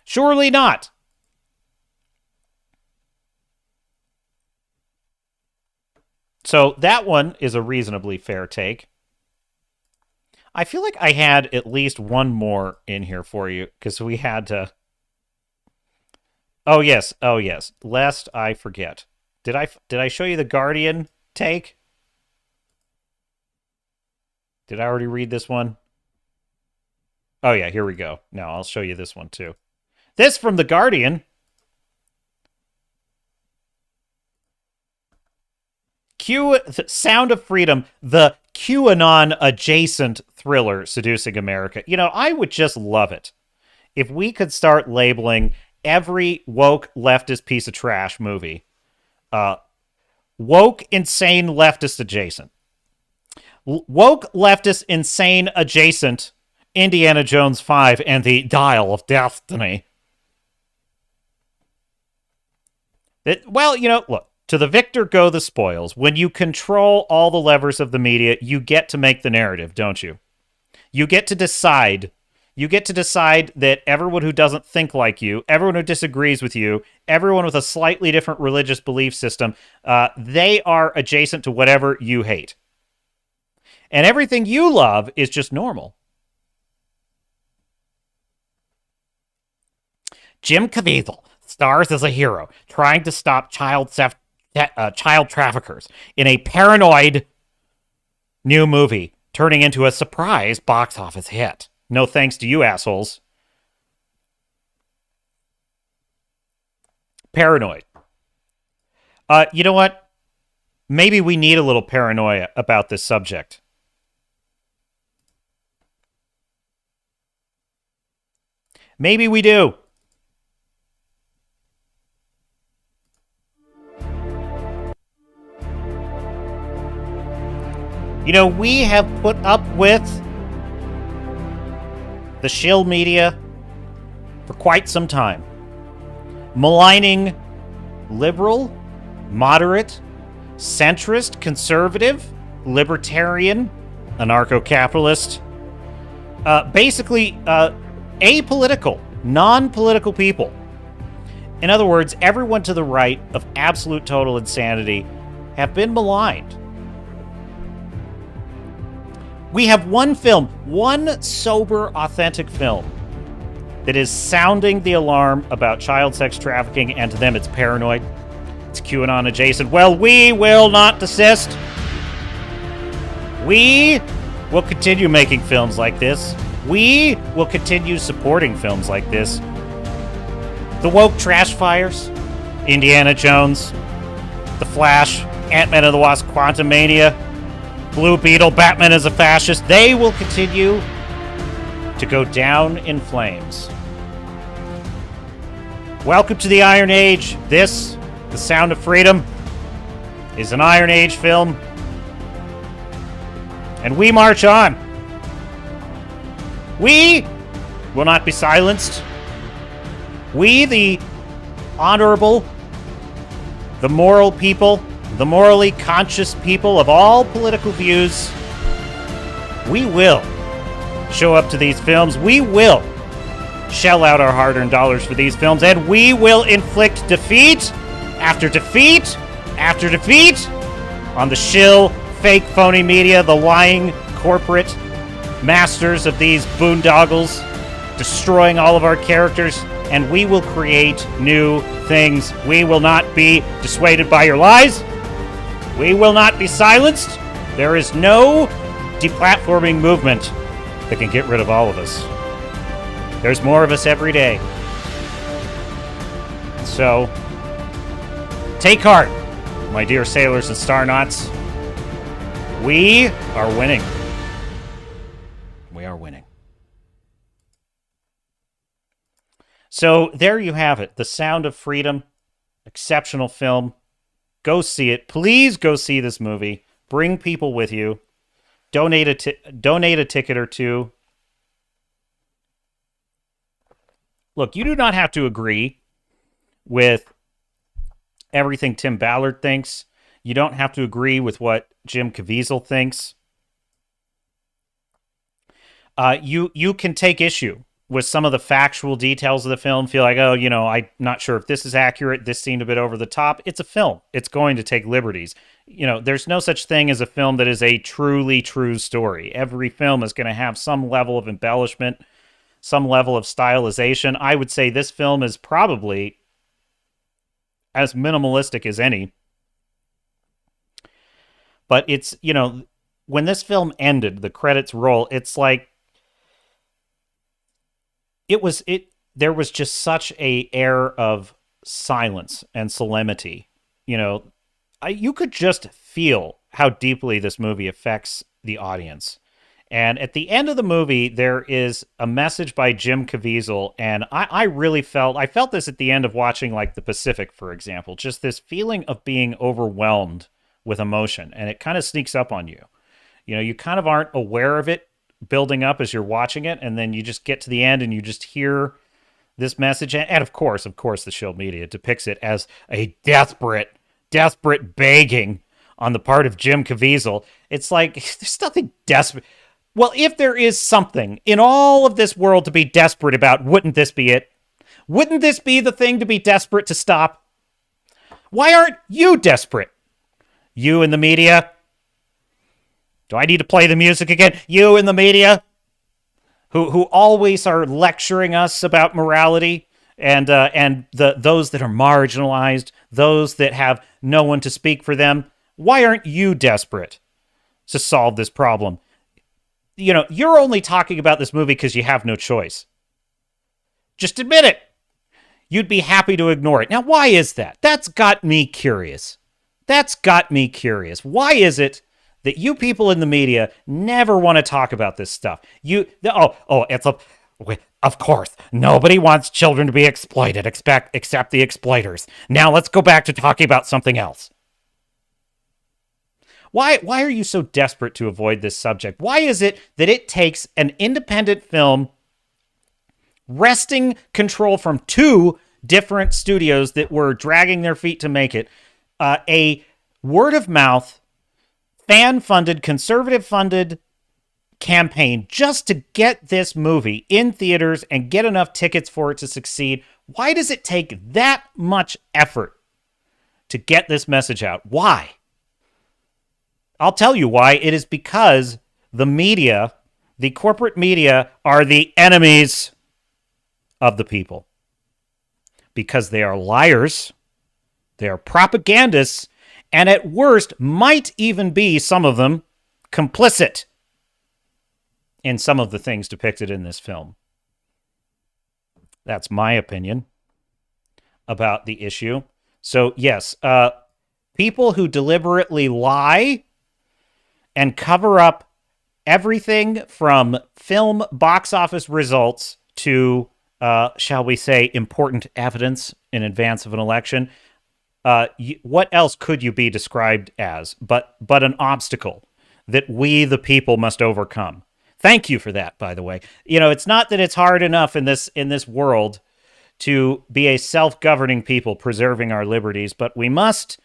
S1: Surely not. So that one is a reasonably fair take. I feel like I had at least one more in here for you because we had to... Oh, yes. Lest I forget. Did I show you the Guardian take? Did I already read this one? Oh, yeah, here we go. No, I'll show you this one, too. This from The Guardian. Sound of Freedom, the QAnon-adjacent thriller seducing America. You know, I would just love it if we could start labeling every woke leftist piece of trash movie woke, insane, leftist adjacent. Woke, leftist, insane, adjacent, Indiana Jones 5 and the Dial of Destiny. Well, you know, look, to the victor go the spoils. When you control all the levers of the media, you get to make the narrative, don't you? You get to decide. You get to decide that everyone who doesn't think like you, everyone who disagrees with you, everyone with a slightly different religious belief system, they are adjacent to whatever you hate. And everything you love is just normal. Jim Caviezel stars as a hero trying to stop child traffickers in a paranoid new movie, turning into a surprise box office hit. No thanks to you assholes. Paranoid. You know what? Maybe we need a little paranoia about this subject. Maybe we do. You know, we have put up with the shill media for quite some time, maligning liberal, moderate, centrist, conservative, libertarian, anarcho-capitalist, basically apolitical, non-political people. In other words, everyone to the right of absolute total insanity have been maligned. We have one film, one sober, authentic film that is sounding the alarm about child sex trafficking, and to them it's paranoid. It's QAnon adjacent. Well, we will not desist. We will continue making films like this. We will continue supporting films like this. The woke trash fires, Indiana Jones, The Flash, Ant-Man and the Wasp, Quantumania, Blue Beetle, Batman as a fascist, they will continue to go down in flames. Welcome to the Iron Age. This, The Sound of Freedom, is an Iron Age film. And we march on. We will not be silenced. We, the honorable, the moral people, the morally conscious people of all political views, we will show up to these films. We will shell out our hard-earned dollars for these films, and we will inflict defeat after defeat after defeat on the shill, fake, phony media, the lying corporate masters of these boondoggles, destroying all of our characters, and we will create new things. We will not be dissuaded by your lies. We will not be silenced. There is no deplatforming movement that can get rid of all of us. There's more of us every day. So, take heart, my dear sailors and starnauts. We are winning. We are winning. So, there you have it. The Sound of Freedom. Exceptional film. Go see it. Please go see this movie. Bring people with you. Donate a ticket or two. Look, you do not have to agree with everything Tim Ballard thinks. You don't have to agree with what Jim Caviezel thinks. You can take issue with some of the factual details of the film, feel like, oh, I'm not sure if this is accurate. This seemed a bit over the top. It's a film. It's going to take liberties. There's no such thing as a film that is a truly true story. Every film is going to have some level of embellishment, some level of stylization. I would say this film is probably as minimalistic as any. But it's, when this film ended, the credits roll, it's like, there was just such a air of silence and solemnity. You could just feel how deeply this movie affects the audience. And at the end of the movie, there is a message by Jim Caviezel, and I felt this at the end of watching, like, The Pacific, for example, just this feeling of being overwhelmed with emotion, and it kind of sneaks up on you. You kind of aren't aware of it building up as you're watching it, and then you just get to the end and you just hear this message, and of course the show media depicts it as a desperate begging on the part of Jim Caviezel. It's like, there's nothing desperate. Well, if there is something in all of this world to be desperate about, wouldn't this be it? Wouldn't this be the thing to be desperate to stop? Why aren't you desperate? You in the media? Do I need to play the music again? You in the media? Who always are lecturing us about morality and those that are marginalized, those that have no one to speak for them. Why aren't you desperate to solve this problem? You're only talking about this movie because you have no choice. Just admit it. You'd be happy to ignore it. Now, why is that? That's got me curious. Why is it that you people in the media never want to talk about this stuff? Of course, nobody wants children to be exploited except the exploiters. Now let's go back to talking about something else. Why are you so desperate to avoid this subject? Why is it that it takes an independent film wresting control from two different studios that were dragging their feet to make it, a word-of-mouth, fan-funded, conservative-funded campaign just to get this movie in theaters and get enough tickets for it to succeed? Why does it take that much effort to get this message out? Why? I'll tell you why. It is because the media, the corporate media, are the enemies of the people. Because they are liars, they are propagandists, and at worst might even be, some of them, complicit in some of the things depicted in this film. That's my opinion about the issue. So, yes, people who deliberately lie and cover up everything from film box office results to, shall we say, important evidence in advance of an election. What else could you be described as but an obstacle that we, the people, must overcome? Thank you for that, by the way. It's not that it's hard enough in this world to be a self-governing people preserving our liberties, but we must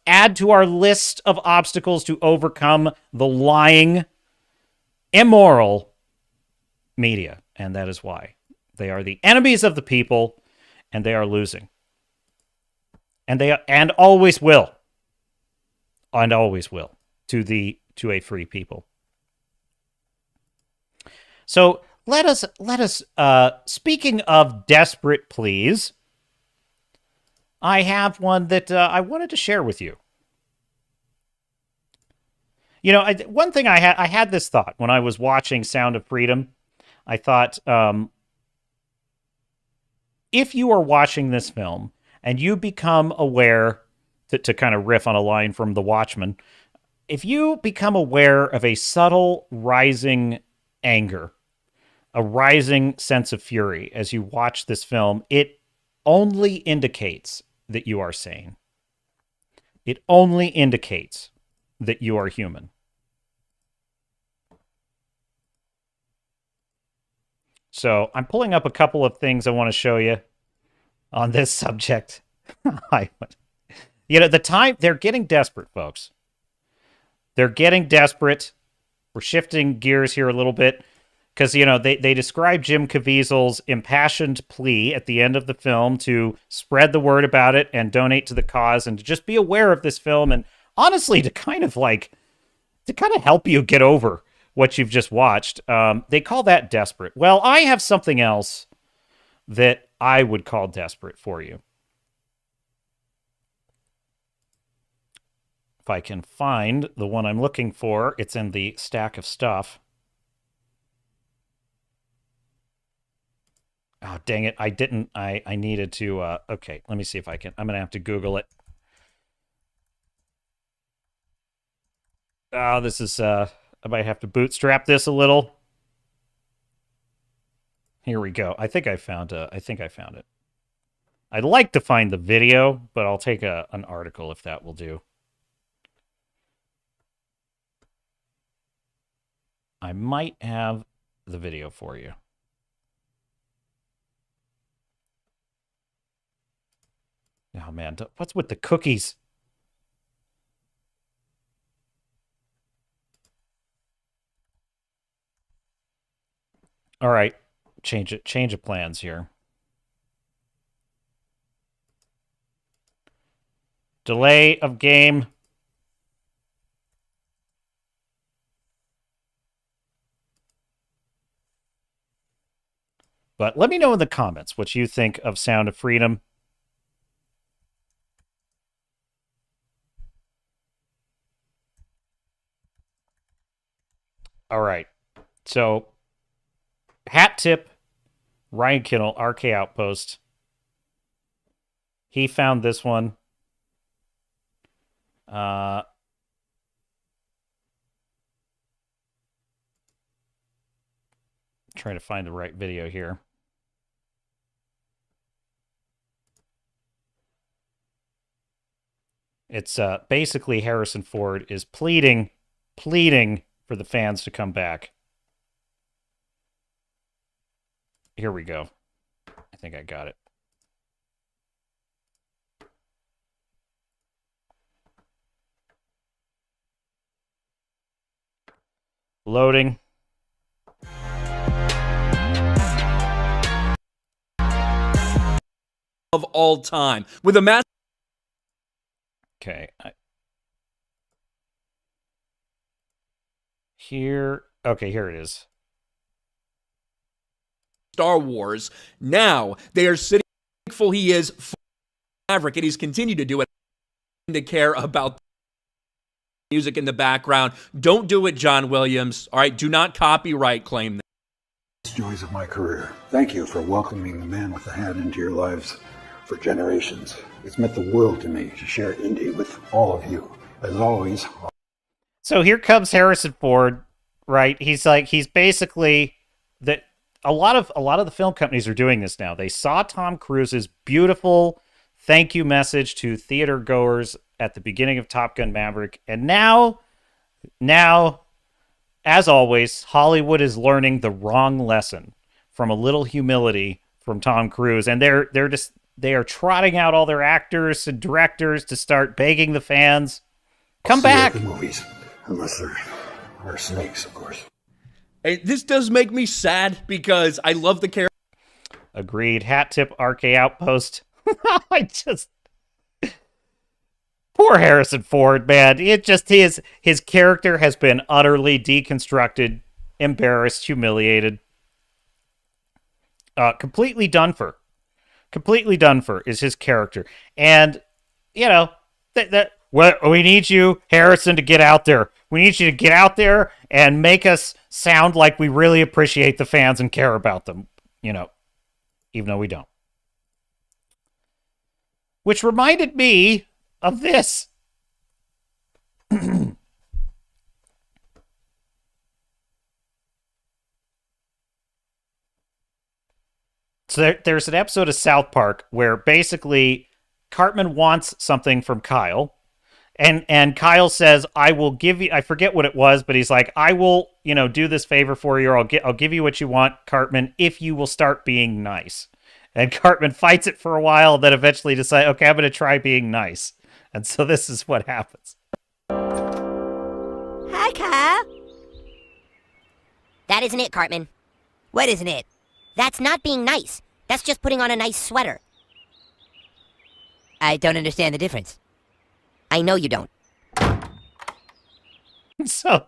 S1: add to our list of obstacles to overcome the lying, immoral media, and that is why they are the enemies of the people, and they are losing, and always will, to a free people. So let us. Speaking of desperate pleas, I have one that I wanted to share with you. One thing I had this thought when I was watching Sound of Freedom. I thought, if you are watching this film and you become aware, to kind of riff on a line from The Watchmen, if you become aware of a subtle rising anger, a rising sense of fury as you watch this film, it only indicates that you are sane. It only indicates that you are human. So I'm pulling up a couple of things I want to show you on this subject. The time, they're getting desperate, folks. They're getting desperate. We're shifting gears here a little bit because, they describe Jim Caviezel's impassioned plea at the end of the film to spread the word about it and donate to the cause and to just be aware of this film and honestly to kind of help you get over what you've just watched. They call that desperate. Well, I have something else that I would call desperate for you. If I can find the one I'm looking for, it's in the stack of stuff. Oh, dang it. I didn't. I needed to. Okay, let me see if I can. I'm going to have to Google it. Oh, this is. I might have to bootstrap this a little. Here we go. I think I found it. I'd like to find the video, but I'll take an article if that will do. I might have the video for you. Oh, man. What's with the cookies? All right. Change of plans here. Delay of game. But let me know in the comments what you think of Sound of Freedom. All right. So, hat tip, Ryan Kinnell, RK Outpost. He found this one. Trying to find the right video here. It's basically Harrison Ford is pleading for the fans to come back. Here we go. I think I got it. Loading.
S2: of all time. With a massive...
S1: Okay. Here it is.
S2: Star Wars. Now they are sitting thankful he is Maverick, and he's continued to do it to care about the music in the background. Don't do it, John Williams. All right, do not copyright claim that.
S3: Joys of my career. Thank you for welcoming the man with the hat into your lives for generations. It's meant the world to me to share Indy with all of you. As always.
S1: So here comes Harrison Ford, right? He's basically that. A lot of the film companies are doing this now. They saw Tom Cruise's beautiful thank you message to theater goers at the beginning of Top Gun Maverick, and now, as always, Hollywood is learning the wrong lesson from a little humility from Tom Cruise, and they are trotting out all their actors and directors to start begging the fans, come back.
S3: The movies, unless there are snakes, of course.
S2: And this does make me sad because I love the character.
S1: Agreed. Hat tip RK Outpost. Poor Harrison Ford, man. His character has been utterly deconstructed, embarrassed, humiliated. Completely done for. Completely done for is his character. And, we need you, Harrison, to get out there. We need you to get out there and make us sound like we really appreciate the fans and care about them, even though we don't. Which reminded me of this. So there's an episode of South Park where basically Cartman wants something from Kyle. And Kyle says, I will give you, I forget what it was, but he's like, I will, do this favor for you, or I'll give you what you want, Cartman, if you will start being nice. And Cartman fights it for a while, then eventually decides, okay, I'm going to try being nice. And so this is what happens.
S4: Hi, Kyle. That isn't it, Cartman. What isn't it? That's not being nice. That's just putting on a nice sweater. I don't understand the difference. I know you don't.
S1: So,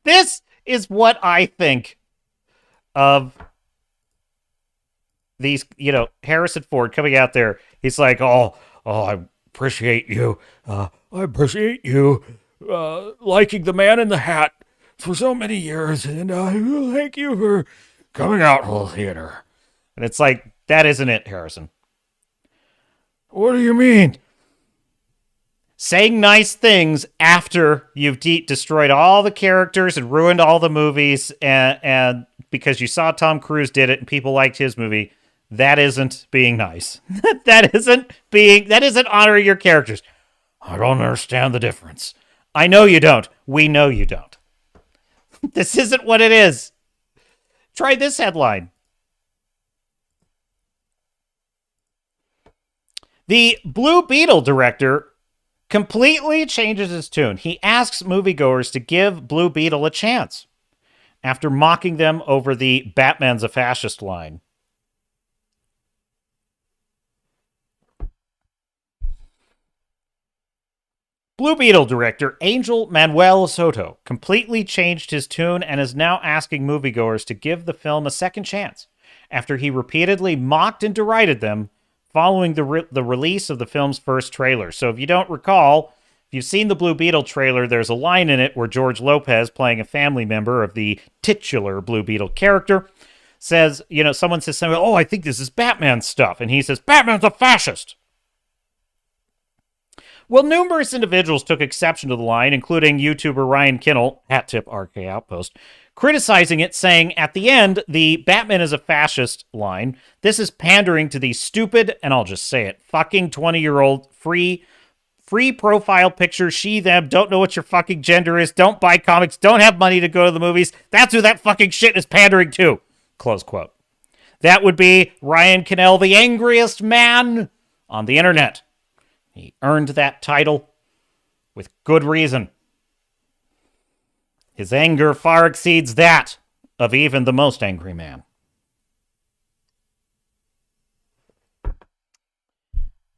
S1: this is what I think of these, Harrison Ford coming out there. He's like, oh, I appreciate you. I appreciate you liking the man in the hat for so many years. And thank you for coming out to the theater. And it's like, that isn't it, Harrison. What do you mean? Saying nice things after you've destroyed all the characters and ruined all the movies, and because you saw Tom Cruise did it and people liked his movie, that isn't being nice. that isn't honoring your characters. I don't understand the difference. I know you don't. We know you don't. This isn't what it is. Try this headline. The Blue Beetle director completely changes his tune. He asks moviegoers to give Blue Beetle a chance after mocking them over the Batman's a fascist line. Blue Beetle director Angel Manuel Soto completely changed his tune and is now asking moviegoers to give the film a second chance after he repeatedly mocked and derided them following the release of the film's first trailer. So if you don't recall, if you've seen the Blue Beetle trailer, there's a line in it where George Lopez, playing a family member of the titular Blue Beetle character, says, someone says something, oh, I think this is Batman stuff. And he says, Batman's a fascist. Well, numerous individuals took exception to the line, including YouTuber Ryan Kinnell, hat tip RK Outpost, criticizing it, saying at the end, the Batman is a fascist line. This is pandering to the stupid, and I'll just say it, fucking 20-year-old free profile picture, she, them, don't know what your fucking gender is, don't buy comics, don't have money to go to the movies. That's who that fucking shit is pandering to. Close quote. That would be Ryan Kinnell, the angriest man on the internet. He earned that title with good reason. His anger far exceeds that of even the most angry man.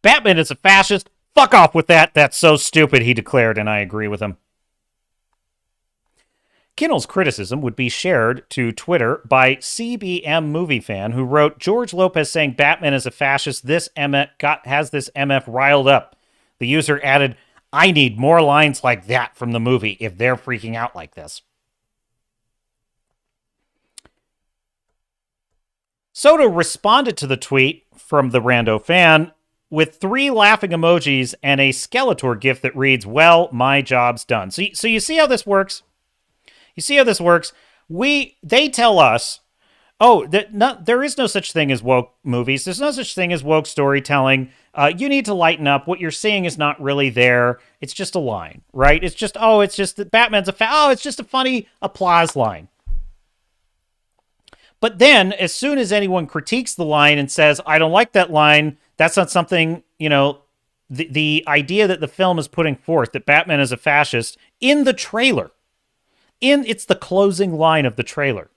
S1: Batman is a fascist. Fuck off with that. That's so stupid, he declared, and I agree with him. Kinnell's criticism would be shared to Twitter by CBM Movie Fan, who wrote, George Lopez saying Batman is a fascist, has this MF riled up. The user added, I need more lines like that from the movie if they're freaking out like this. Soto responded to the tweet from the rando fan with 3 laughing emojis and a Skeletor gif that reads, well, my job's done. So you see how this works? You see how this works? They tell us, there is no such thing as woke movies. There's no such thing as woke storytelling. You need to lighten up. What you're seeing is not really there. It's just a line, right? It's just that Batman's it's just a funny applause line. But then, as soon as anyone critiques the line and says, I don't like that line, that's not something, the idea that the film is putting forth, that Batman is a fascist, in the trailer. It's the closing line of the trailer.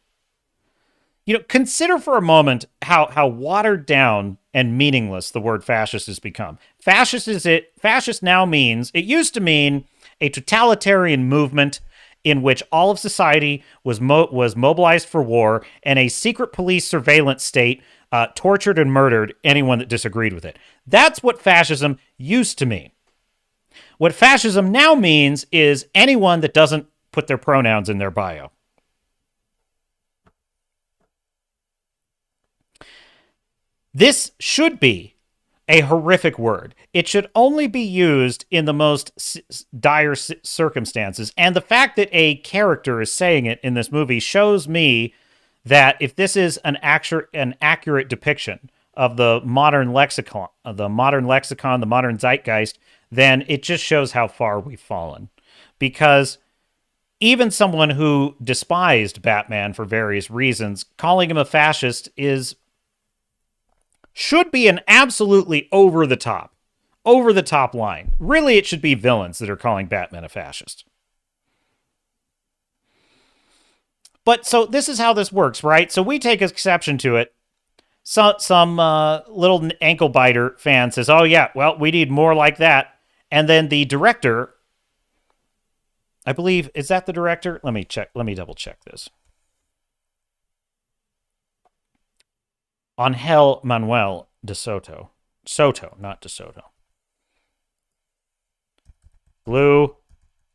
S1: Consider for a moment how watered down and meaningless the word fascist has become. Fascist now means, it used to mean a totalitarian movement in which all of society was mobilized for war, and a secret police surveillance state tortured and murdered anyone that disagreed with it. That's what fascism used to mean. What fascism now means is anyone that doesn't put their pronouns in their bio. This should be a horrific word. It should only be used in the most dire circumstances. And the fact that a character is saying it in this movie shows me that if this is an accurate depiction of the modern lexicon, the modern zeitgeist, then it just shows how far we've fallen. Because even someone who despised Batman for various reasons, calling him a fascist should be an absolutely over the top line. Really, it should be villains that are calling Batman a fascist. But so this is how this works, right? So we take exception to it. Some little ankle biter fan says, oh yeah, well, we need more like that. And then the director, I believe, is that the director? Let me double check this. Angel Manuel de Soto. Soto, not de Soto. Blue,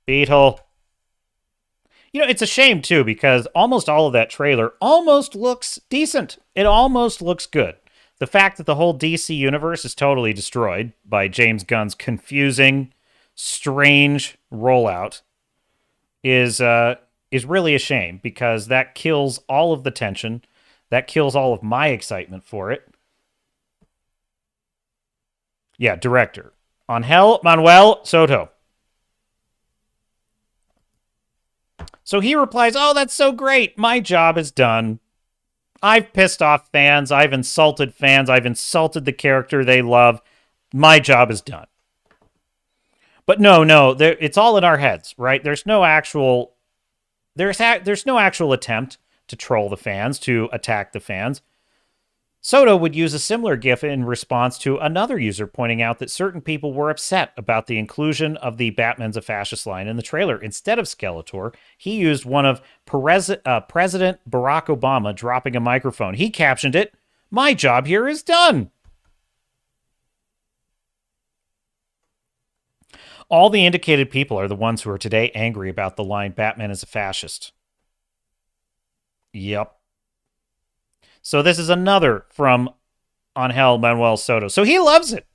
S1: Beetle. It's a shame, too, because almost all of that trailer almost looks decent. It almost looks good. The fact that the whole DC universe is totally destroyed by James Gunn's confusing, strange rollout is really a shame, because that kills all of the tension. That kills all of my excitement for it. Yeah, director. Angel Manuel Soto. So he replies, oh, that's so great. My job is done. I've pissed off fans. I've insulted fans. I've insulted the character they love. My job is done. But no, it's all in our heads, right? There's no actual attempt to troll the fans, to attack the fans. Soto would use a similar gif in response to another user pointing out that certain people were upset about the inclusion of the Batman's a fascist line in the trailer. Instead of Skeletor, he used one of President Barack Obama dropping a microphone. He captioned it, "My job here is done." All the indicated people are the ones who are today angry about the line, Batman is a fascist. Yep. So this is another from Angel Manuel Soto. So he loves it.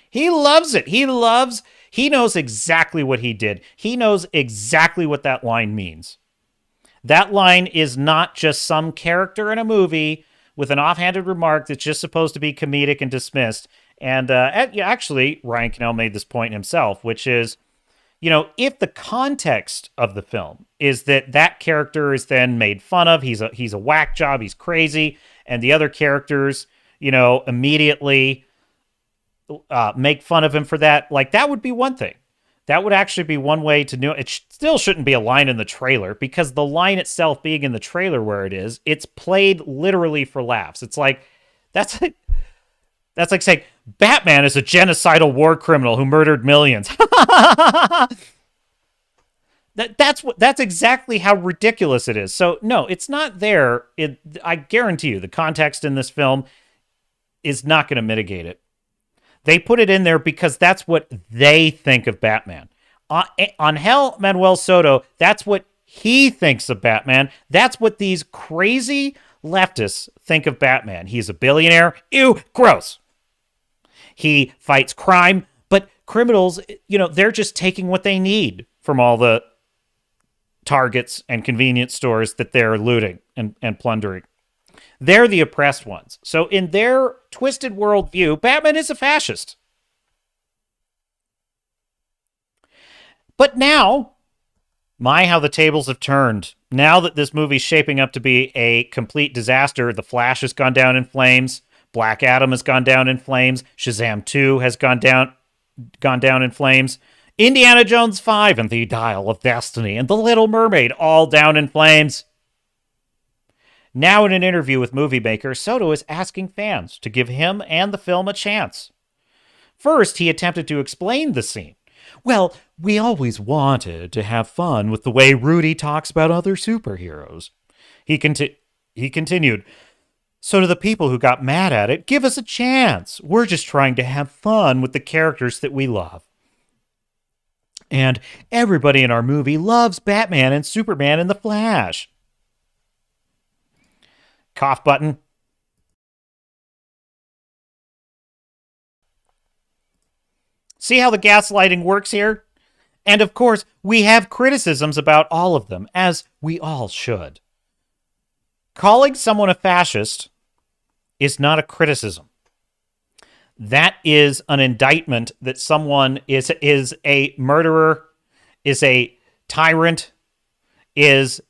S1: He loves it. He knows exactly what he did. He knows exactly what that line means. That line is not just some character in a movie with an offhanded remark that's just supposed to be comedic and dismissed. And actually, Ryan Cannell made this point himself, which is, if the context of the film is that character is then made fun of, he's a whack job, he's crazy, and the other characters, immediately make fun of him for that, like, that would be one thing. That would actually be one way to know. It still shouldn't be a line in the trailer, because the line itself being in the trailer where it is, it's played literally for laughs. It's like, that's like saying, Batman is a genocidal war criminal who murdered millions. That's exactly how ridiculous it is. So no, it's not there. I guarantee you the context in this film is not going to mitigate it. They put it in there because that's what they think of Batman. Angel Manuel Soto, that's what he thinks of Batman. That's what these crazy leftists think of Batman. He's a billionaire. Ew, gross. He fights crime, but criminals, they're just taking what they need from all the Targets and convenience stores that they're looting and plundering. They're the oppressed ones. So in their twisted worldview, Batman is a fascist. But now, how the tables have turned. Now that this movie's shaping up to be a complete disaster, The Flash has gone down in flames, Black Adam has gone down in flames, Shazam 2 has gone down in flames, Indiana Jones 5 and The Dial of Destiny and The Little Mermaid all down in flames. Now in an interview with Movie Maker, Soto is asking fans to give him and the film a chance. First, he attempted to explain the scene. Well, we always wanted to have fun with the way Rudy talks about other superheroes. He continued, so to the people who got mad at it, give us a chance. We're just trying to have fun with the characters that we love. And everybody in our movie loves Batman and Superman and The Flash. Cough button. See how the gaslighting works here? And of course, we have criticisms about all of them, as we all should. Calling someone a fascist is not a criticism. That is an indictment that someone is a murderer, is a tyrant, that's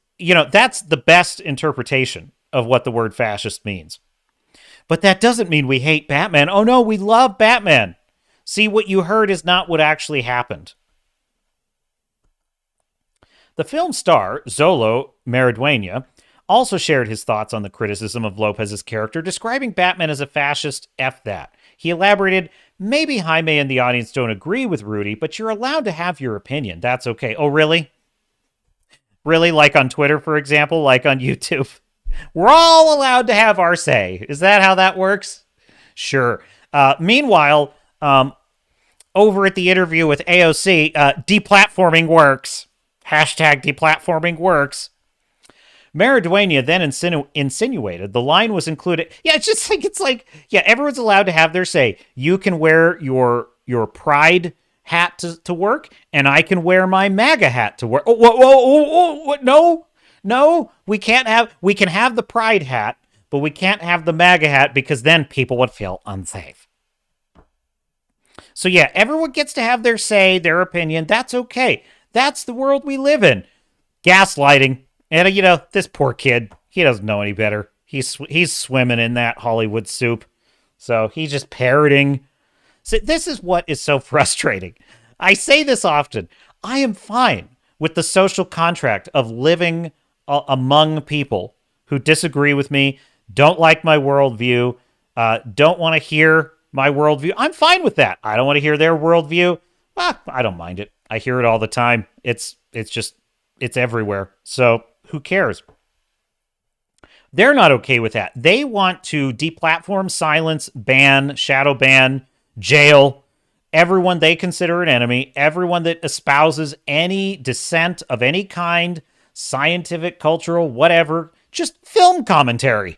S1: the best interpretation of what the word fascist means. But that doesn't mean we hate Batman. Oh no, we love Batman. See, what you heard is not what actually happened. The film star, Xolo Maridueña, also shared his thoughts on the criticism of Lopez's character, describing Batman as a fascist. F that. He elaborated, maybe Jaime and the audience don't agree with Rudy, but you're allowed to have your opinion. That's okay. Oh, really? Really? Like on Twitter, for example? Like on YouTube? We're all allowed to have our say. Is that how that works? Sure. Meanwhile, over at the interview with AOC, deplatforming works. Hashtag deplatforming works. Maridueña then insinuated the line was included. Yeah, it's like, everyone's allowed to have their say. You can wear your pride hat to work, and I can wear my MAGA hat to work. What? No, we can have the pride hat, but we can't have the MAGA hat because then people would feel unsafe. So yeah, everyone gets to have their say, their opinion. That's okay. That's the world we live in. Gaslighting. And, this poor kid, he doesn't know any better. He's swimming in that Hollywood soup. So he's just parroting. So this is what is so frustrating. I say this often. I am fine with the social contract of living among people who disagree with me, don't like my worldview, don't want to hear my worldview. I'm fine with that. I don't want to hear their worldview. I don't mind it. I hear it all the time. It's everywhere. So who cares? They're not okay with that. They want to deplatform, silence, ban, shadow ban, jail everyone they consider an enemy, everyone that espouses any dissent of any kind, scientific, cultural, whatever, just film commentary.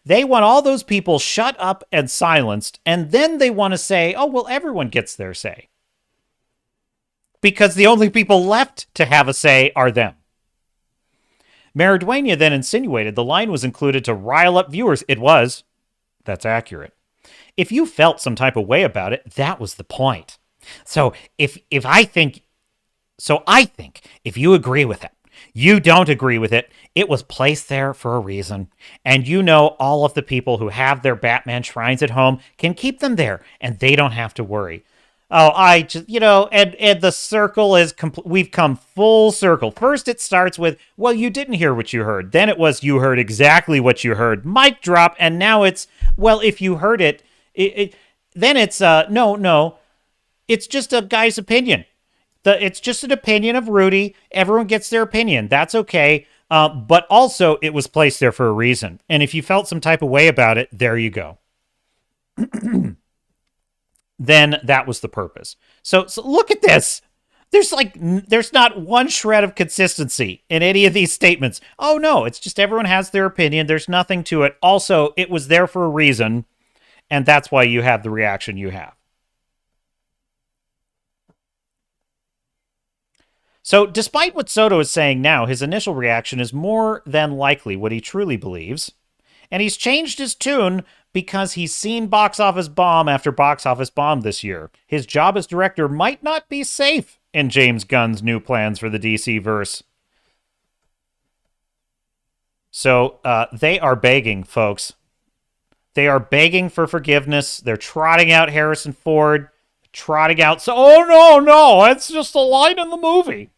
S1: They want all those people shut up and silenced, and then they want to say, oh, well, everyone gets their say. Because the only people left to have a say are them. Maridueña then insinuated the line was included to rile up viewers. It was. That's accurate. If you felt some type of way about it, that was the point. I think if you agree with it, you don't agree with it, it was placed there for a reason. And all of the people who have their Batman shrines at home can keep them there, and they don't have to worry. Oh, and the circle is complete. We've come full circle. First, it starts with, well, you didn't hear what you heard. Then it was, you heard exactly what you heard. Mic drop. And now it's, well, if you heard it, Then it's no, it's just a guy's opinion. It's just an opinion of Rudy. Everyone gets their opinion. That's okay. But also, it was placed there for a reason. And if you felt some type of way about it, there you go. Then that was the purpose. So look at this. There's not one shred of consistency in any of these statements. Oh no, it's just everyone has their opinion. There's nothing to it. Also, it was there for a reason, and that's why you have the reaction you have. So, despite what Soto is saying now, his initial reaction is more than likely what he truly believes. And he's changed his tune because he's seen box office bomb after box office bomb this year. His job as director might not be safe in James Gunn's new plans for the DC verse. So, they are begging, folks. They are begging for forgiveness. They're trotting out Harrison Ford, trotting out, oh no, it's just a line in the movie.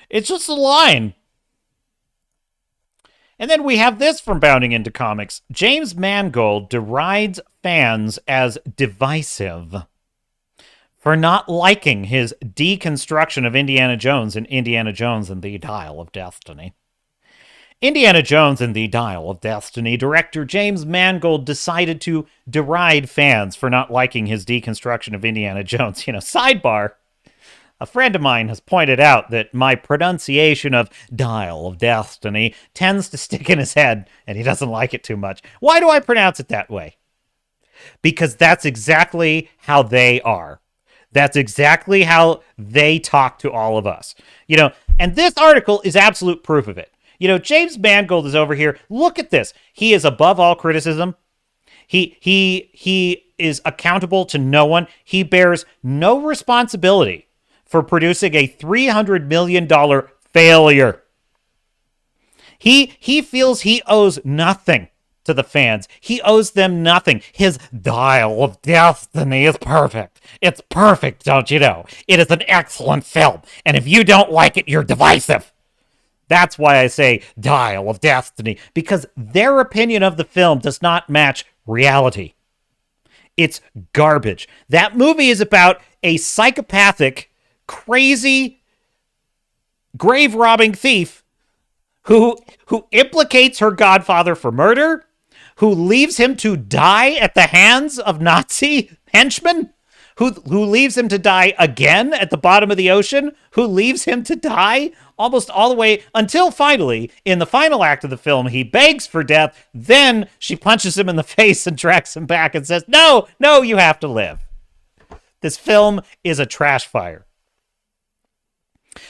S1: It's just a line. And then we have this from Bounding Into Comics. James Mangold derides fans as divisive for not liking his deconstruction of Indiana Jones in Indiana Jones and the Dial of Destiny. Indiana Jones and the Dial of Destiny director James Mangold decided to deride fans for not liking his deconstruction of Indiana Jones. Sidebar. A friend of mine has pointed out that my pronunciation of Dial of Destiny tends to stick in his head, and he doesn't like it too much. Why do I pronounce it that way? Because that's exactly how they are. That's exactly how they talk to all of us. And this article is absolute proof of it. James Mangold is over here. Look at this. He is above all criticism. He is accountable to no one. He bears no responsibility for producing a $300 million failure. He feels he owes nothing to the fans. He owes them nothing. His Dial of Destiny is perfect. It's perfect, don't you know? It is an excellent film. And if you don't like it, you're divisive. That's why I say Dial of Destiny, because their opinion of the film does not match reality. It's garbage. That movie is about a psychopathic, crazy, grave-robbing thief who implicates her godfather for murder, who leaves him to die at the hands of Nazi henchmen, who leaves him to die again at the bottom of the ocean, who leaves him to die almost all the way until finally, in the final act of the film, he begs for death. Then she punches him in the face and drags him back and says, no, you have to live. This film is a trash fire.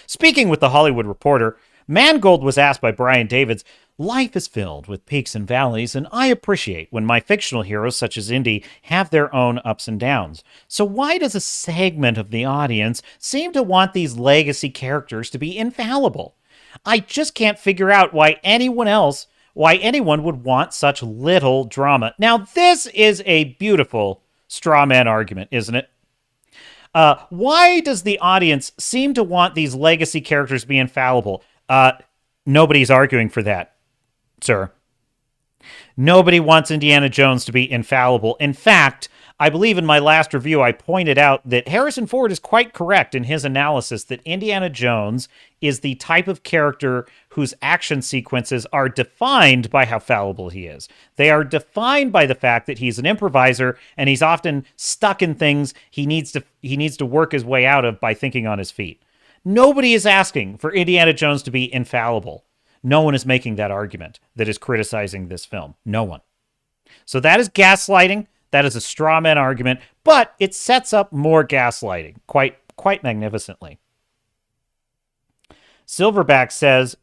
S1: Speaking with The Hollywood Reporter, Mangold was asked by Brian Davids, "Life is filled with peaks and valleys, and I appreciate when my fictional heroes such as Indy have their own ups and downs. So why does a segment of the audience seem to want these legacy characters to be infallible? I just can't figure out why anyone would want such little drama." Now, this is a beautiful straw man argument, isn't it? Why does the audience seem to want these legacy characters to be infallible? Nobody's arguing for that, sir. Nobody wants Indiana Jones to be infallible. In fact, I believe in my last review, I pointed out that Harrison Ford is quite correct in his analysis that Indiana Jones is the type of character whose action sequences are defined by how fallible he is. They are defined by the fact that he's an improviser and he's often stuck in things he needs to work his way out of by thinking on his feet. Nobody is asking for Indiana Jones to be infallible. No one is making that argument that is criticizing this film. No one. So that is gaslighting. That is a straw man argument, but it sets up more gaslighting quite magnificently. Silverback says,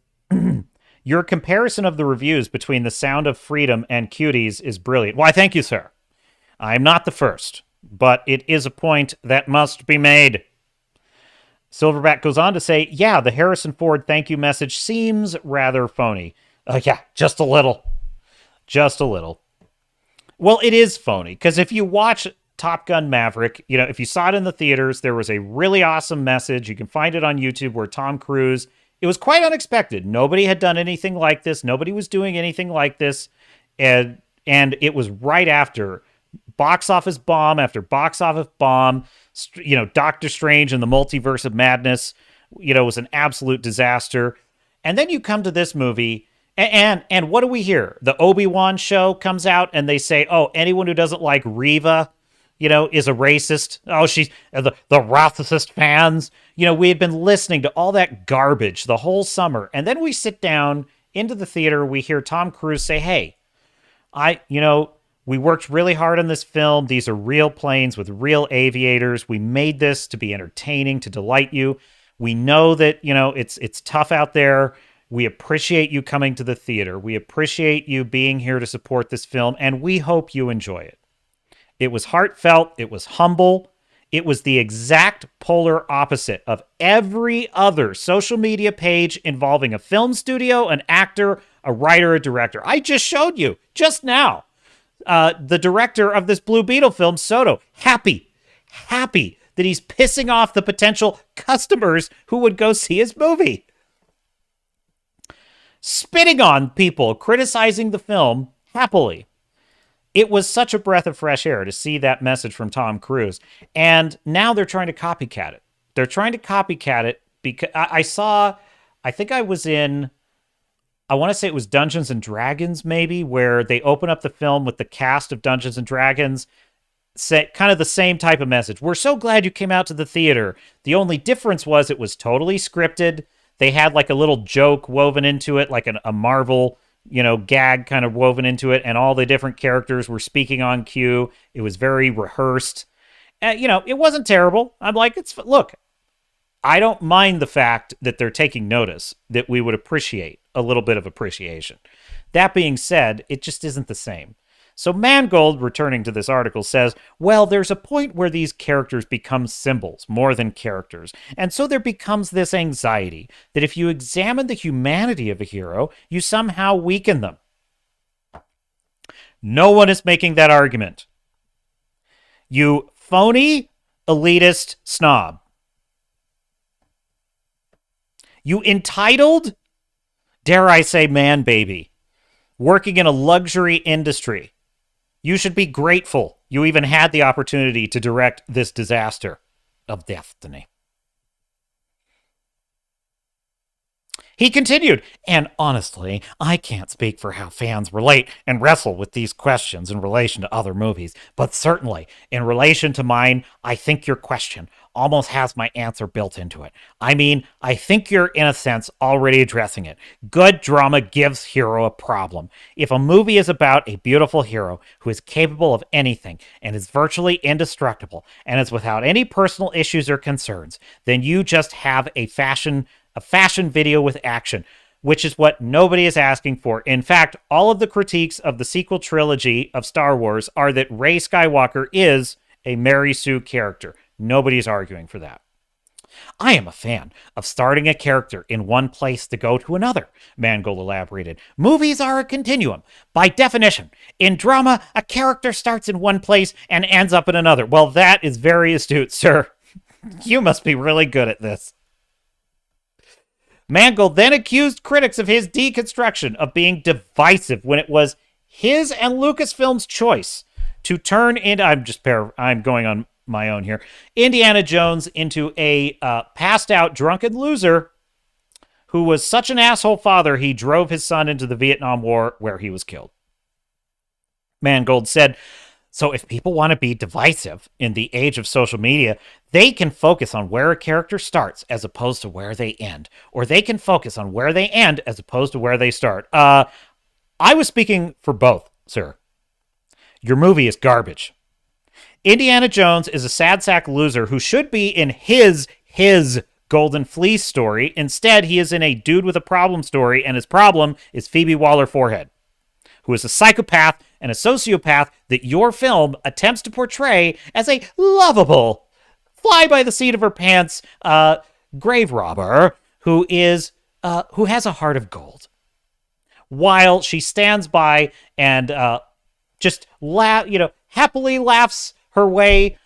S1: "Your comparison of the reviews between The Sound of Freedom and Cuties is brilliant." Why, thank you, sir. I'm not the first, but it is a point that must be made. Silverback goes on to say, "Yeah, the Harrison Ford thank you message seems rather phony." Yeah, just a little. Just a little. Well, it is phony, because if you watch Top Gun Maverick, if you saw it in the theaters, there was a really awesome message. You can find it on YouTube where Tom Cruise, it was quite unexpected. Nobody had done anything like this. Nobody was doing anything like this. And it was right after box office bomb after box office bomb. Doctor Strange and the Multiverse of Madness, was an absolute disaster. And then you come to this movie, and what do we hear? The Obi-Wan show comes out, and they say, oh, anyone who doesn't like Reva, is a racist. Oh, she's the racist fans. We had been listening to all that garbage the whole summer. And then we sit down into the theater, we hear Tom Cruise say, hey, we worked really hard on this film. These are real planes with real aviators. We made this to be entertaining, to delight you. We know that, it's tough out there. We appreciate you coming to the theater. We appreciate you being here to support this film, and we hope you enjoy it. It was heartfelt. It was humble. It was the exact polar opposite of every other social media page involving a film studio, an actor, a writer, a director. I just showed you just now. The director of this Blue Beetle film, Soto, happy that he's pissing off the potential customers who would go see his movie. Spitting on people, criticizing the film happily. It was such a breath of fresh air to see that message from Tom Cruise. And now they're trying to copycat it. They're trying to copycat it because I think I was in, I want to say it was Dungeons and Dragons maybe, where they open up the film with the cast of Dungeons and Dragons, say kind of the same type of message. We're so glad you came out to the theater. The only difference was it was totally scripted. They had like a little joke woven into it, like a Marvel gag kind of woven into it, and all the different characters were speaking on cue. It was very rehearsed. It wasn't terrible. I'm like, look, I don't mind the fact that they're taking notice, that we would appreciate a little bit of appreciation. That being said, it just isn't the same. So Mangold, returning to this article, says, well, there's a point where these characters become symbols more than characters. And so there becomes this anxiety that if you examine the humanity of a hero, you somehow weaken them. No one is making that argument. You phony, elitist snob. You entitled, dare I say, man baby, working in a luxury industry. You should be grateful you even had the opportunity to direct this disaster of destiny. He continued, and honestly, I can't speak for how fans relate and wrestle with these questions in relation to other movies, but certainly, in relation to mine, I think your question almost has my answer built into it. I mean, I think you're, in a sense, already addressing it. Good drama gives hero a problem. If a movie is about a beautiful hero who is capable of anything and is virtually indestructible and is without any personal issues or concerns, then you just have a fashion video with action, which is what nobody is asking for. In fact, all of the critiques of the sequel trilogy of Star Wars are that Rey Skywalker is a Mary Sue character. Nobody's arguing for that. I am a fan of starting a character in one place to go to another, Mangold elaborated. Movies are a continuum. By definition, in drama, a character starts in one place and ends up in another. Well, that is very astute, sir. You must be really good at this. Mangold then accused critics of his deconstruction of being divisive when it was his and Lucasfilm's choice to turn into, I'm going on my own here, Indiana Jones into a passed out drunken loser who was such an asshole father he drove his son into the Vietnam War where he was killed. Mangold said, so if people want to be divisive in the age of social media, they can focus on where a character starts as opposed to where they end. Or they can focus on where they end as opposed to where they start. I was speaking for both, sir. Your movie is garbage. Indiana Jones is a sad sack loser who should be in his Golden Fleece story. Instead, he is in a dude with a problem story, and his problem is Phoebe Waller-Forehead, who is a psychopath and a sociopath that your film attempts to portray as a lovable, fly by the seat of her pants grave robber who has a heart of gold. While she stands by and happily laughs her way,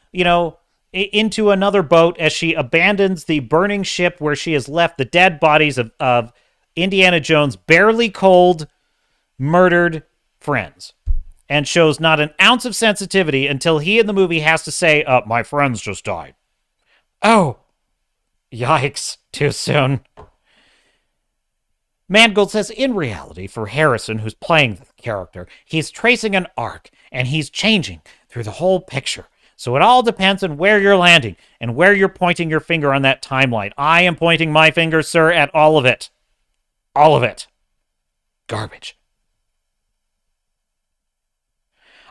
S1: into another boat as she abandons the burning ship where she has left the dead bodies of Indiana Jones' barely cold, murdered friends. and shows not an ounce of sensitivity until he in the movie has to say, my friends just died. Oh, yikes, too soon. Mangold says, in reality, for Harrison, who's playing the character, he's tracing an arc, and he's changing through the whole picture. So it all depends on where you're landing and where you're pointing your finger on that timeline. I am pointing my finger, sir, at all of it. All of it. Garbage.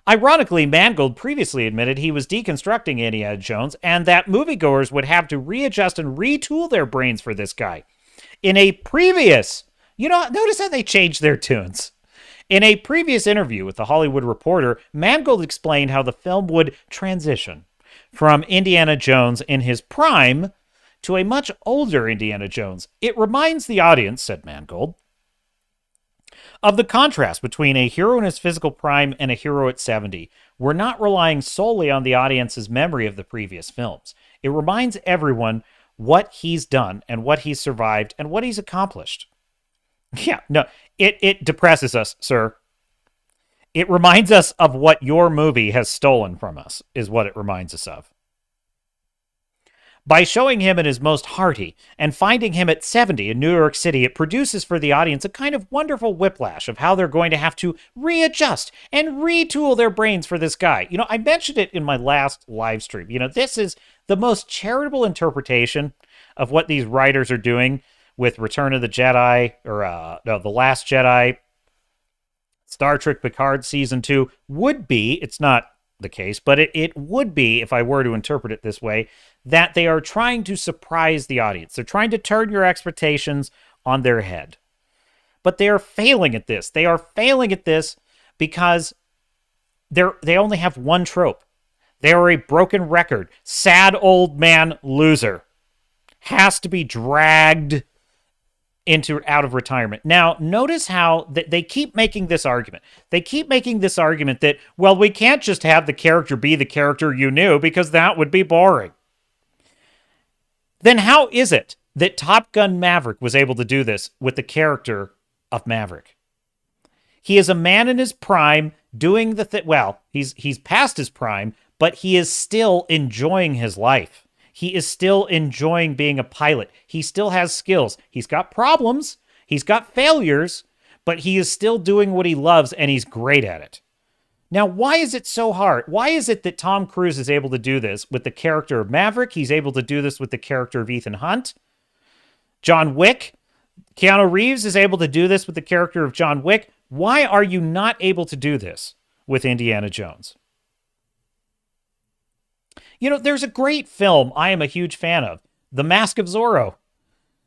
S1: Ironically, Mangold previously admitted he was deconstructing Indiana Jones and that moviegoers would have to readjust and retool their brains for this guy. In a previous... notice how they changed their tunes. In a previous interview with The Hollywood Reporter, Mangold explained how the film would transition from Indiana Jones in his prime to a much older Indiana Jones. It reminds the audience, said Mangold, of the contrast between a hero in his physical prime and a hero at 70. We're not relying solely on the audience's memory of the previous films. It reminds everyone what he's done and what he's survived and what he's accomplished. Yeah, no, it depresses us, sir. It reminds us of what your movie has stolen from us, is what it reminds us of. By showing him in his most hearty and finding him at 70 in New York City, it produces for the audience a kind of wonderful whiplash of how they're going to have to readjust and retool their brains for this guy. I mentioned it in my last live stream. This is the most charitable interpretation of what these writers are doing with Return of the Jedi, or The Last Jedi, Star Trek Picard Season 2, would be, it's not the case, but it would be, if I were to interpret it this way, that they are trying to surprise the audience. They're trying to turn your expectations on their head. But they are failing at this. They are failing at this because they only have one trope. They are a broken record. Sad old man loser. Has to be dragged out of retirement. Now, notice how they keep making this argument. They keep making this argument that, well, we can't just have the character be the character you knew because that would be boring. Then how is it that Top Gun Maverick was able to do this with the character of Maverick? He is a man in his prime doing the thing. Well, he's past his prime, but he is still enjoying his life. He is still enjoying being a pilot. He still has skills. He's got problems. He's got failures, but he is still doing what he loves, and he's great at it. Now, why is it so hard? Why is it that Tom Cruise is able to do this with the character of Maverick? He's able to do this with the character of Ethan Hunt. John Wick. Keanu Reeves is able to do this with the character of John Wick. Why are you not able to do this with Indiana Jones? There's a great film I am a huge fan of, The Mask of Zorro.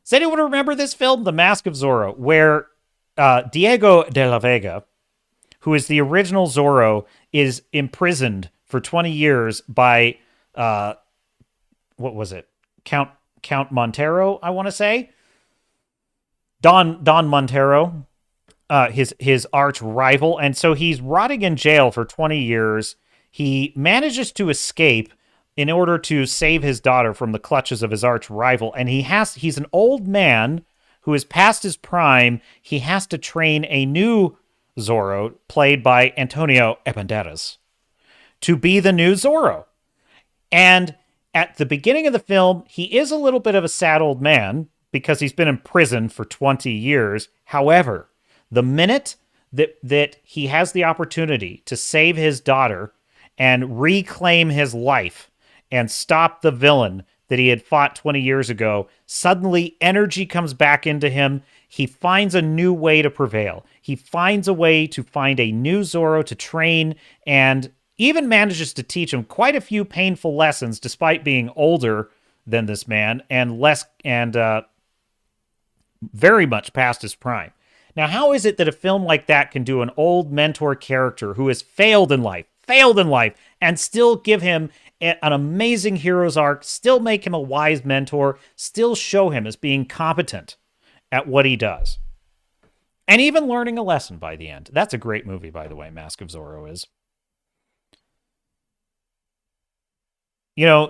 S1: Does anyone remember this film, The Mask of Zorro, where Diego de la Vega, who is the original Zorro, is imprisoned for 20 years by, what was it? Count Montero, I want to say? Don Montero, his arch rival. And so he's rotting in jail for 20 years. He manages to escape in order to save his daughter from the clutches of his arch rival. And he's an old man who is past his prime. He has to train a new Zorro, played by Antonio Banderas, to be the new Zorro. And at the beginning of the film, he is a little bit of a sad old man because he's been in prison for 20 years. However, the minute that he has the opportunity to save his daughter and reclaim his life and stop the villain that he had fought 20 years ago, suddenly energy comes back into him. He finds a new way to prevail. He finds a way to find a new Zorro to train, and even manages to teach him quite a few painful lessons despite being older than this man and very much past his prime. Now, how is it that a film like that can do an old mentor character who has failed in life, and still give him an amazing hero's arc, still make him a wise mentor, still show him as being competent at what he does, and even learning a lesson by the end? That's a great movie, by the way, Mask of Zorro is.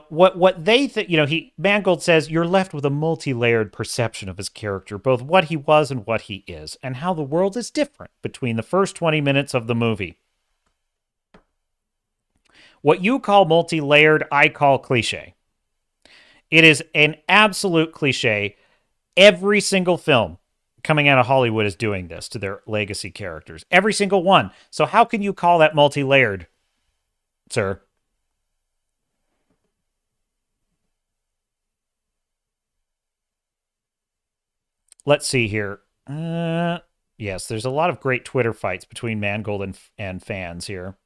S1: What they think, Mangold says, you're left with a multi-layered perception of his character, both what he was and what he is, and how the world is different between the first 20 minutes of the movie. What you call multi-layered, I call cliche. It is an absolute cliche. Every single film coming out of Hollywood is doing this to their legacy characters. Every single one. So how can you call that multi-layered, sir? Let's see here. Yes, there's a lot of great Twitter fights between Mangold and fans here.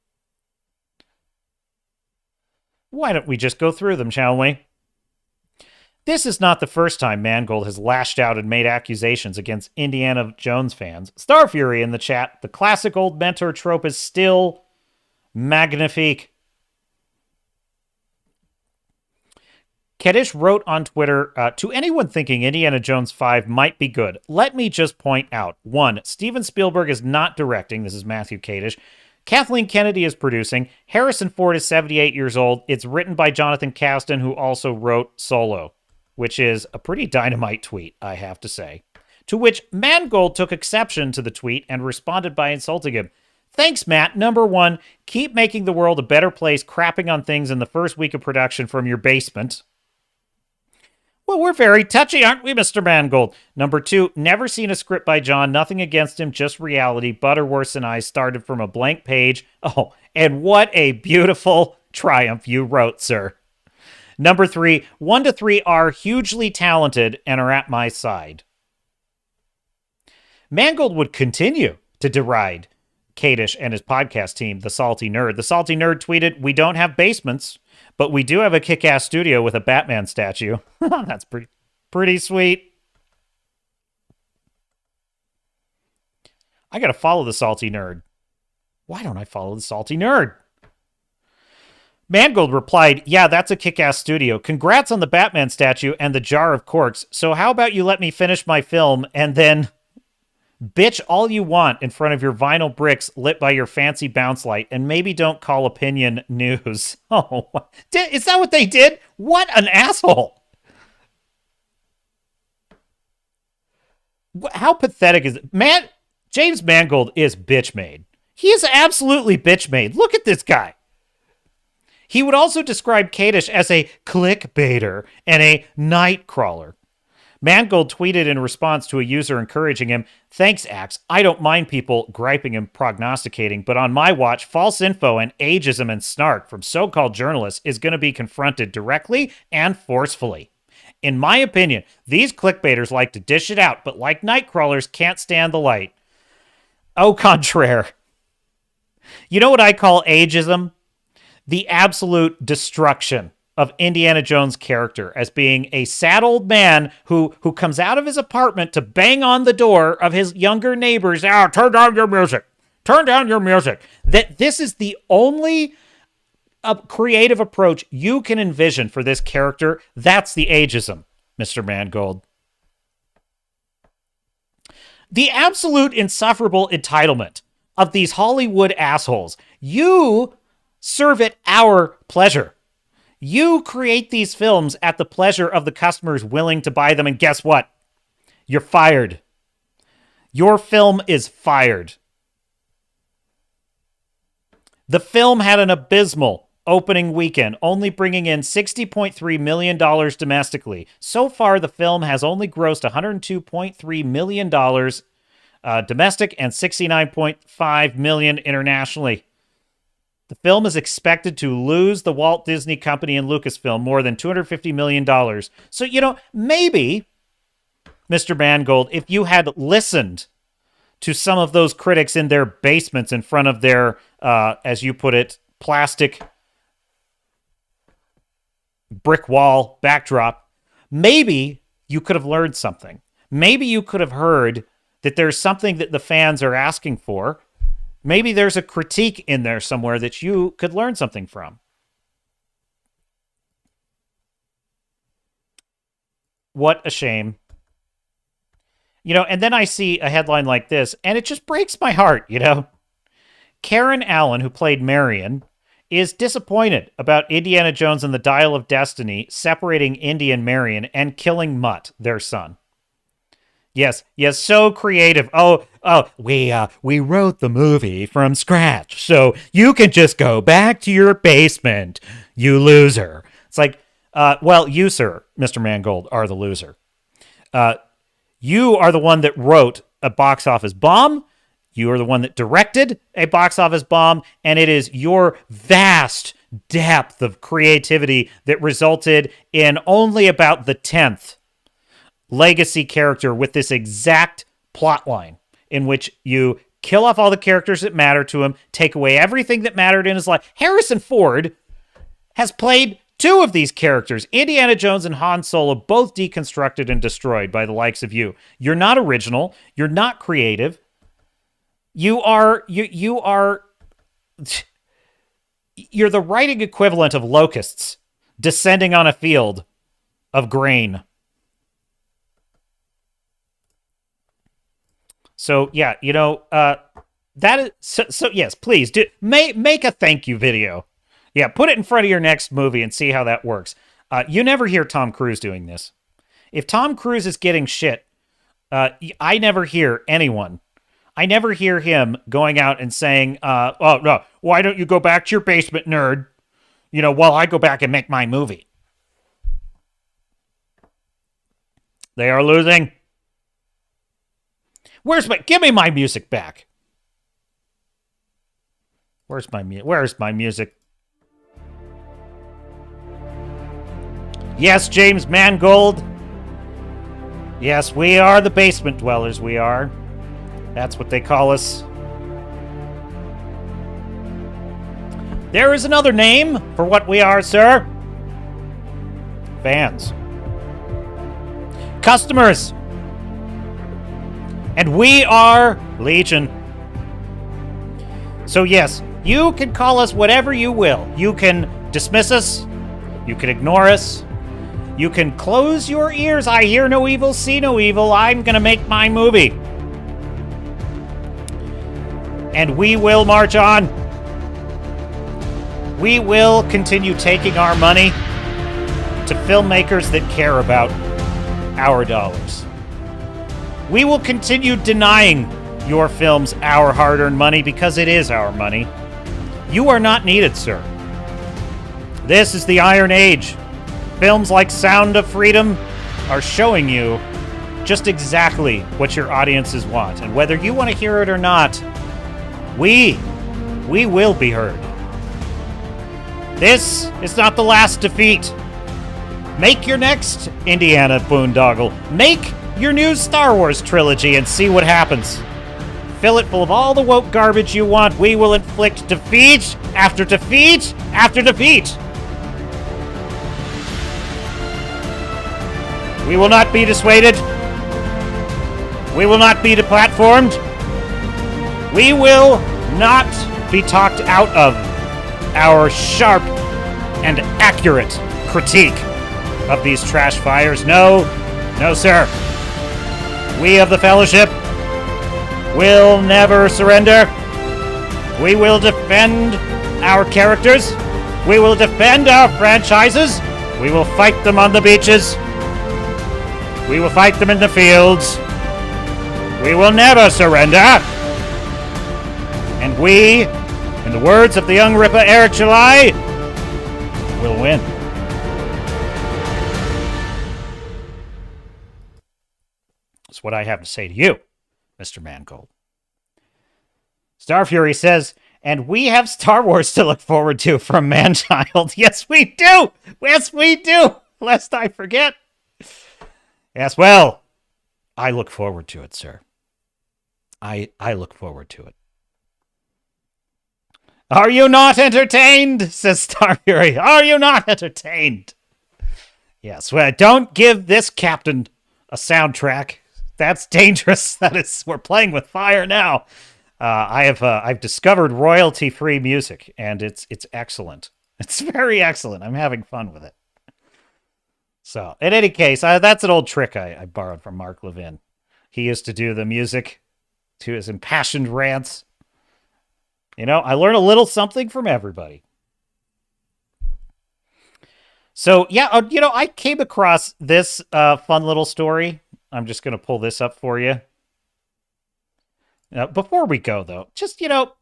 S1: Why don't we just go through them, shall we? This is not the first time Mangold has lashed out and made accusations against Indiana Jones fans. Starfury in the chat, the classic old mentor trope is still magnifique. Kedish wrote on Twitter, to anyone thinking Indiana Jones 5 might be good, let me just point out, 1, Steven Spielberg is not directing, this is Matthew Kadish. Kathleen Kennedy is producing. Harrison Ford is 78 years old. It's written by Jonathan Kasdan, who also wrote Solo, which is a pretty dynamite tweet, I have to say. To which Mangold took exception to the tweet and responded by insulting him. Thanks, Matt. Number 1, keep making the world a better place, crapping on things in the first week of production from your basement. Well, we're very touchy, aren't we, Mr. Mangold? Number 2, never seen a script by John. Nothing against him, just reality. Butterworth and I started from a blank page. Oh, and what a beautiful triumph you wrote, sir. Number 3, 1 to 3 are hugely talented and are at my side. Mangold would continue to deride Kadish and his podcast team, The Salty Nerd. The Salty Nerd tweeted, we don't have basements, but we do have a kick-ass studio with a Batman statue. That's pretty sweet. I gotta follow The Salty Nerd. Why don't I follow The Salty Nerd? Mangold replied, yeah, that's a kick-ass studio. Congrats on the Batman statue and the jar of corks. So how about you let me finish my film and then bitch all you want in front of your vinyl bricks lit by your fancy bounce light, and maybe don't call opinion news. Oh, is that what they did? What an asshole. How pathetic is it? James Mangold is bitch-made. He is absolutely bitch-made. Look at this guy. He would also describe Kadish as a clickbaiter and a night crawler. Mangold tweeted in response to a user encouraging him, thanks, Axe. I don't mind people griping and prognosticating, but on my watch, false info and ageism and snark from so-called journalists is going to be confronted directly and forcefully. In my opinion, these clickbaiters like to dish it out, but like night crawlers can't stand the light. Au contraire. You know what I call ageism? The absolute destruction of Indiana Jones' character as being a sad old man who comes out of his apartment to bang on the door of his younger neighbors. Turn down your music. Turn down your music. That this is the only creative approach you can envision for this character. That's the ageism, Mr. Mangold. The absolute insufferable entitlement of these Hollywood assholes. You serve at our pleasure. You create these films at the pleasure of the customers willing to buy them, and guess what? You're fired. Your film is fired. The film had an abysmal opening weekend, only bringing in $60.3 million domestically. So far, the film has only grossed $102.3 million domestic and $69.5 million internationally. The film is expected to lose the Walt Disney Company and Lucasfilm more than $250 million. So, maybe, Mr. Mangold, if you had listened to some of those critics in their basements in front of their, as you put it, plastic brick wall backdrop, maybe you could have learned something. Maybe you could have heard that there's something that the fans are asking for. Maybe there's a critique in there somewhere that you could learn something from. What a shame. And then I see a headline like this, and it just breaks my heart, Karen Allen, who played Marion, is disappointed about Indiana Jones and the Dial of Destiny separating Indy and Marion and killing Mutt, their son. Yes, yes, so creative. We wrote the movie from scratch, so you can just go back to your basement, you loser. It's like, well, you, sir, Mr. Mangold, are the loser. You are the one that wrote a box office bomb. You are the one that directed a box office bomb, and it is your vast depth of creativity that resulted in only about the 10th legacy character with this exact plot line in which you kill off all the characters that matter to him, take away everything that mattered in his life. Harrison Ford has played two of these characters, Indiana Jones and Han Solo, both deconstructed and destroyed by the likes of you. You're not original. You're not creative. You're the writing equivalent of locusts descending on a field of grain. So yeah, that is so yes, please do make a thank you video. Yeah, put it in front of your next movie and see how that works. You never hear Tom Cruise doing this. If Tom Cruise is getting shit, I never hear anyone. I never hear him going out and saying, oh, no, why don't you go back to your basement, nerd? While I go back and make my movie. They are losing. Give me my music back. Where's my music? Yes, James Mangold. Yes, we are the basement dwellers, we are. That's what they call us. There is another name for what we are, sir. Fans. Customers. And we are Legion. So yes, you can call us whatever you will. You can dismiss us. You can ignore us. You can close your ears. I hear no evil, see no evil. I'm going to make my movie. And we will march on. We will continue taking our money to filmmakers that care about our dollars. We will continue denying your films our hard-earned money because it is our money. You are not needed, sir. This is the Iron Age. Films like Sound of Freedom are showing you just exactly what your audiences want. And whether you want to hear it or not, we will be heard. This is not the last defeat. Make your next Indiana boondoggle. Make your new Star Wars trilogy and see what happens. Fill it full of all the woke garbage you want. We will inflict defeat after defeat after defeat. We will not be dissuaded. We will not be deplatformed. We will not be talked out of our sharp and accurate critique of these trash fires. No, sir. We of the Fellowship will never surrender. We will defend our characters. We will defend our franchises. We will fight them on the beaches. We will fight them in the fields. We will never surrender. And we, in the words of the young Ripper Eric July, will win. That's what I have to say to you, Mr. Mangold. Starfury says, and we have Star Wars to look forward to from Manchild. Yes, we do. Yes, we do. Lest I forget. Yes, well, I look forward to it, sir. I look forward to it. Are you not entertained? Says Starfury. Are you not entertained? Yes, well, don't give this captain a soundtrack. That's dangerous. We're playing with fire now. I've discovered royalty-free music, and it's excellent. It's very excellent. I'm having fun with it. So, in any case, that's an old trick I borrowed from Mark Levin. He used to do the music to his impassioned rants. I learn a little something from everybody. So, yeah, I came across this fun little story I'm just going to pull this up for you. Now, before we go, though, just, again,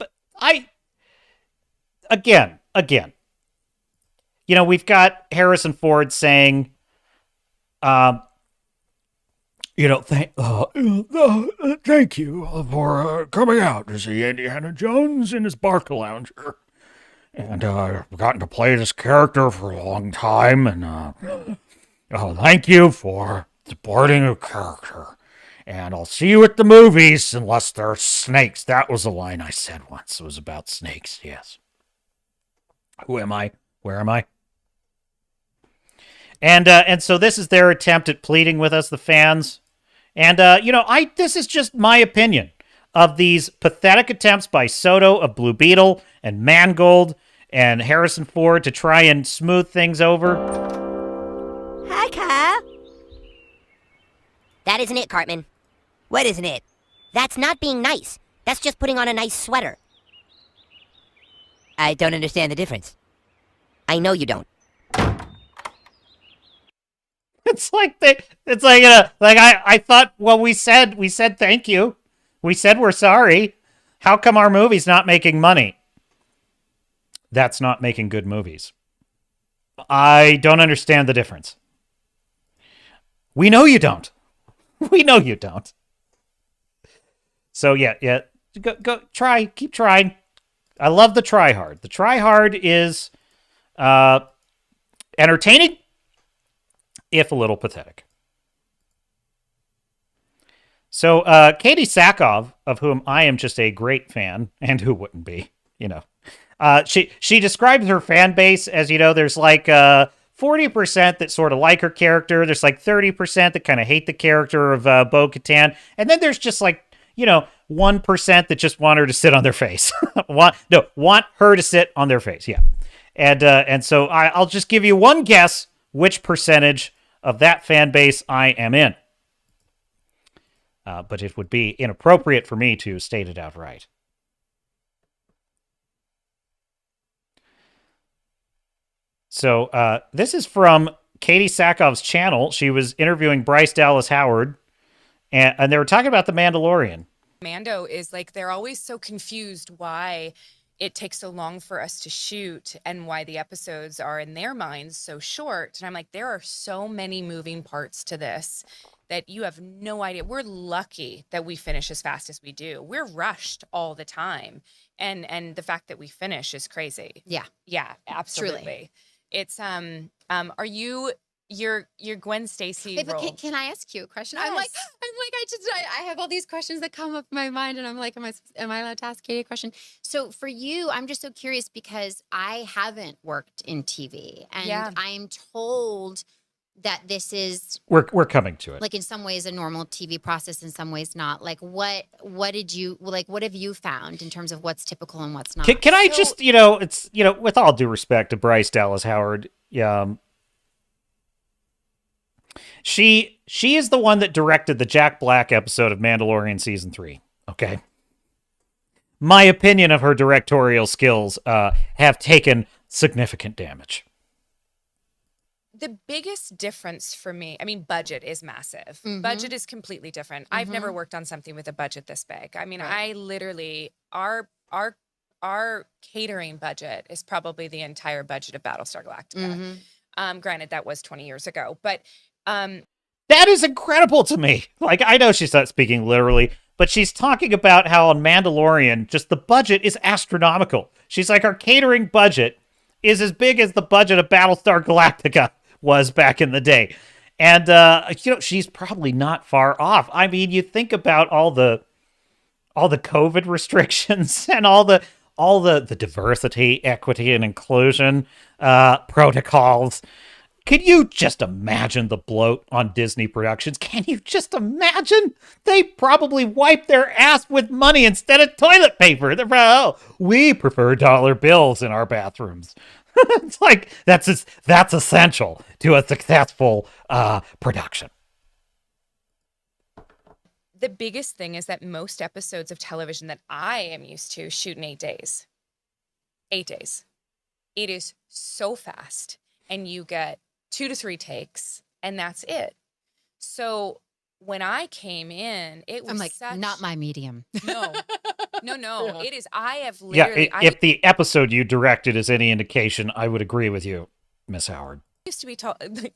S1: we've got Harrison Ford saying,
S5: thank you for coming out to see Indiana Jones in his Barca Lounger. And I've gotten to play this character for a long time, and thank you for supporting a character. And I'll see you at the movies unless there are snakes. That was a line I said once. It was about snakes, yes. Who am I? Where am I?
S1: And so this is their attempt at pleading with us, the fans. And, this is just my opinion of these pathetic attempts by Soto of Blue Beetle and Mangold and Harrison Ford to try and smooth things over.
S4: Hi, Carl. That isn't it, Cartman. What isn't it? That's not being nice. That's just putting on a nice sweater. I don't understand the difference. I know you don't.
S1: I thought, well, we said thank you. We said we're sorry. How come our movie's not making money? That's not making good movies. I don't understand the difference. We know you don't. We know you don't. So yeah. Go try. Keep trying. I love the try hard. The try hard is entertaining, if a little pathetic. So Katie Sackhoff, of whom I am just a great fan, and who wouldn't be, she describes her fan base as, there's like 40% that sort of like her character. There's like 30% that kind of hate the character of Bo-Katan. And then there's just like, 1% that just want her to sit on their face. want her to sit on their face. Yeah. And so I'll just give you one guess which percentage of that fan base I am in. But it would be inappropriate for me to state it outright. So this is from Katie Sackhoff's channel. She was interviewing Bryce Dallas Howard, and they were talking about The Mandalorian.
S6: Mando is like, they're always so confused why it takes so long for us to shoot and why the episodes are in their minds so short. And I'm like, there are so many moving parts to this that you have no idea. We're lucky that we finish as fast as we do. We're rushed all the time. And the fact that we finish is crazy.
S7: Yeah.
S6: Yeah, absolutely.
S7: Truly.
S6: It's are you your Gwen Stacy
S7: Hey, but
S6: role?
S7: can I ask you a question?
S6: Yes.
S7: I have all these questions that come up in my mind, and I'm like, am I allowed to ask Katie a question? So for you, I'm just so curious because I haven't worked in TV, and I'm told that this is
S1: we're coming to it.
S7: Like in some ways a normal TV process, in some ways not. Like what have you found in terms of what's typical and what's not?
S1: Can I just, it's, with all due respect to Bryce Dallas Howard, she is the one that directed the Jack Black episode of Mandalorian season 3. Okay. My opinion of her directorial skills have taken significant damage.
S6: The biggest difference for me, I mean, budget is massive.
S7: Mm-hmm.
S6: Budget is completely different. I've never worked on something with a budget this big. I mean, I literally, our catering budget is probably the entire budget of Battlestar Galactica. Granted, that was 20 years ago, but
S1: that is incredible to me. Like, I know she's not speaking literally, but she's talking about how on Mandalorian, just the budget is astronomical. She's like, our catering budget is as big as the budget of Battlestar Galactica was back in the day. And, she's probably not far off. I mean, you think about all the COVID restrictions and all the diversity, equity, and inclusion protocols. Can you just imagine the bloat on Disney Productions? Can you just imagine? They probably wipe their ass with money instead of toilet paper. They're we prefer dollar bills in our bathrooms. It's like that's essential to a successful production.
S6: the biggest thing is that most episodes of television that I am used to shoot in 8 days. 8 days. It is so fast, and you get 2 to 3 takes, and that's it. So when I came in, it was
S7: I'm like,
S6: such...
S7: not my medium.
S6: No. No. It is, I have
S1: Yeah,
S6: literally...
S1: if the episode you directed is any indication, I would agree with you, Miss Howard.
S6: Used to be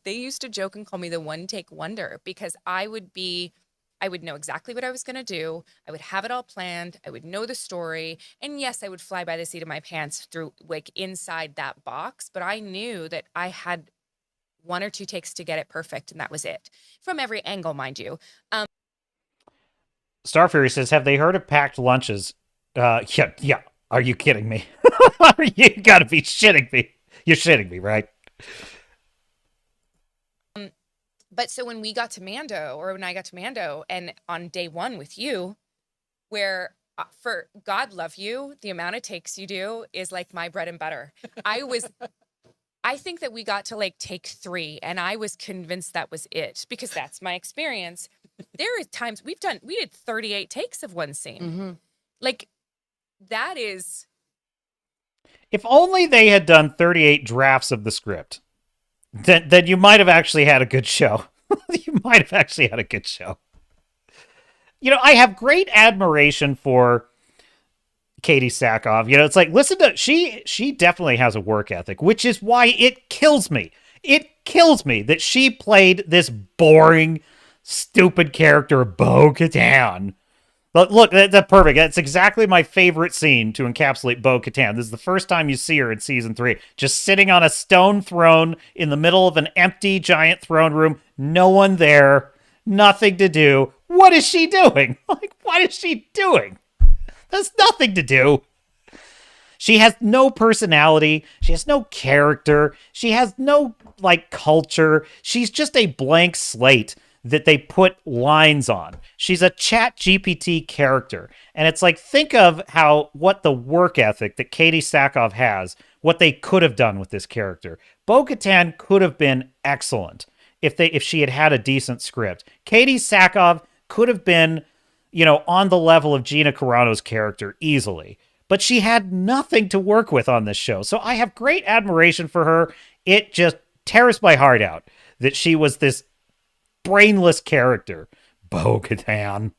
S6: they used to joke and call me the one take wonder, because I would know exactly what I was going to do. I would have it all planned. I would know the story. And yes, I would fly by the seat of my pants through like inside that box, but I knew that I had 1 or 2 takes to get it perfect, and that was it. From every angle, mind you.
S1: Starfury says, have they heard of packed lunches? Yeah. Are you kidding me? You gotta be shitting me. You're shitting me, right?
S6: But so when we got to Mando, or when I got to Mando, and on day 1 with you, where for God love you, the amount of takes you do is like my bread and butter. I think that we got to like take 3, and I was convinced that was it, because that's my experience. There are times we did 38 takes of one scene.
S7: Mm-hmm.
S6: Like, that is...
S1: If only they had done 38 drafts of the script, then you might have actually had a good show. You might have actually had a good show. You know, I have great admiration for Katie Sackhoff. You know, it's like, listen to, she definitely has a work ethic, which is why it kills me. It kills me that she played this boring, stupid character, Bo-Katan. Look, that's perfect. That's exactly my favorite scene to encapsulate Bo-Katan. This is the first time you see her in season 3, just sitting on a stone throne in the middle of an empty giant throne room. No one there, nothing to do. What is she doing? Like, what is she doing? There's nothing to do. She has no personality. She has no character. She has no, like, culture. She's just a blank slate that they put lines on. She's a Chat GPT character. And it's like, think of what the work ethic that Katie Sackhoff has, what they could have done with this character. Bo-Katan could have been excellent if she had had a decent script. Katie Sackhoff could have been, you know, on the level of Gina Carano's character easily. But she had nothing to work with on this show. So I have great admiration for her. It just tears my heart out that she was this brainless character. Bo-Katan.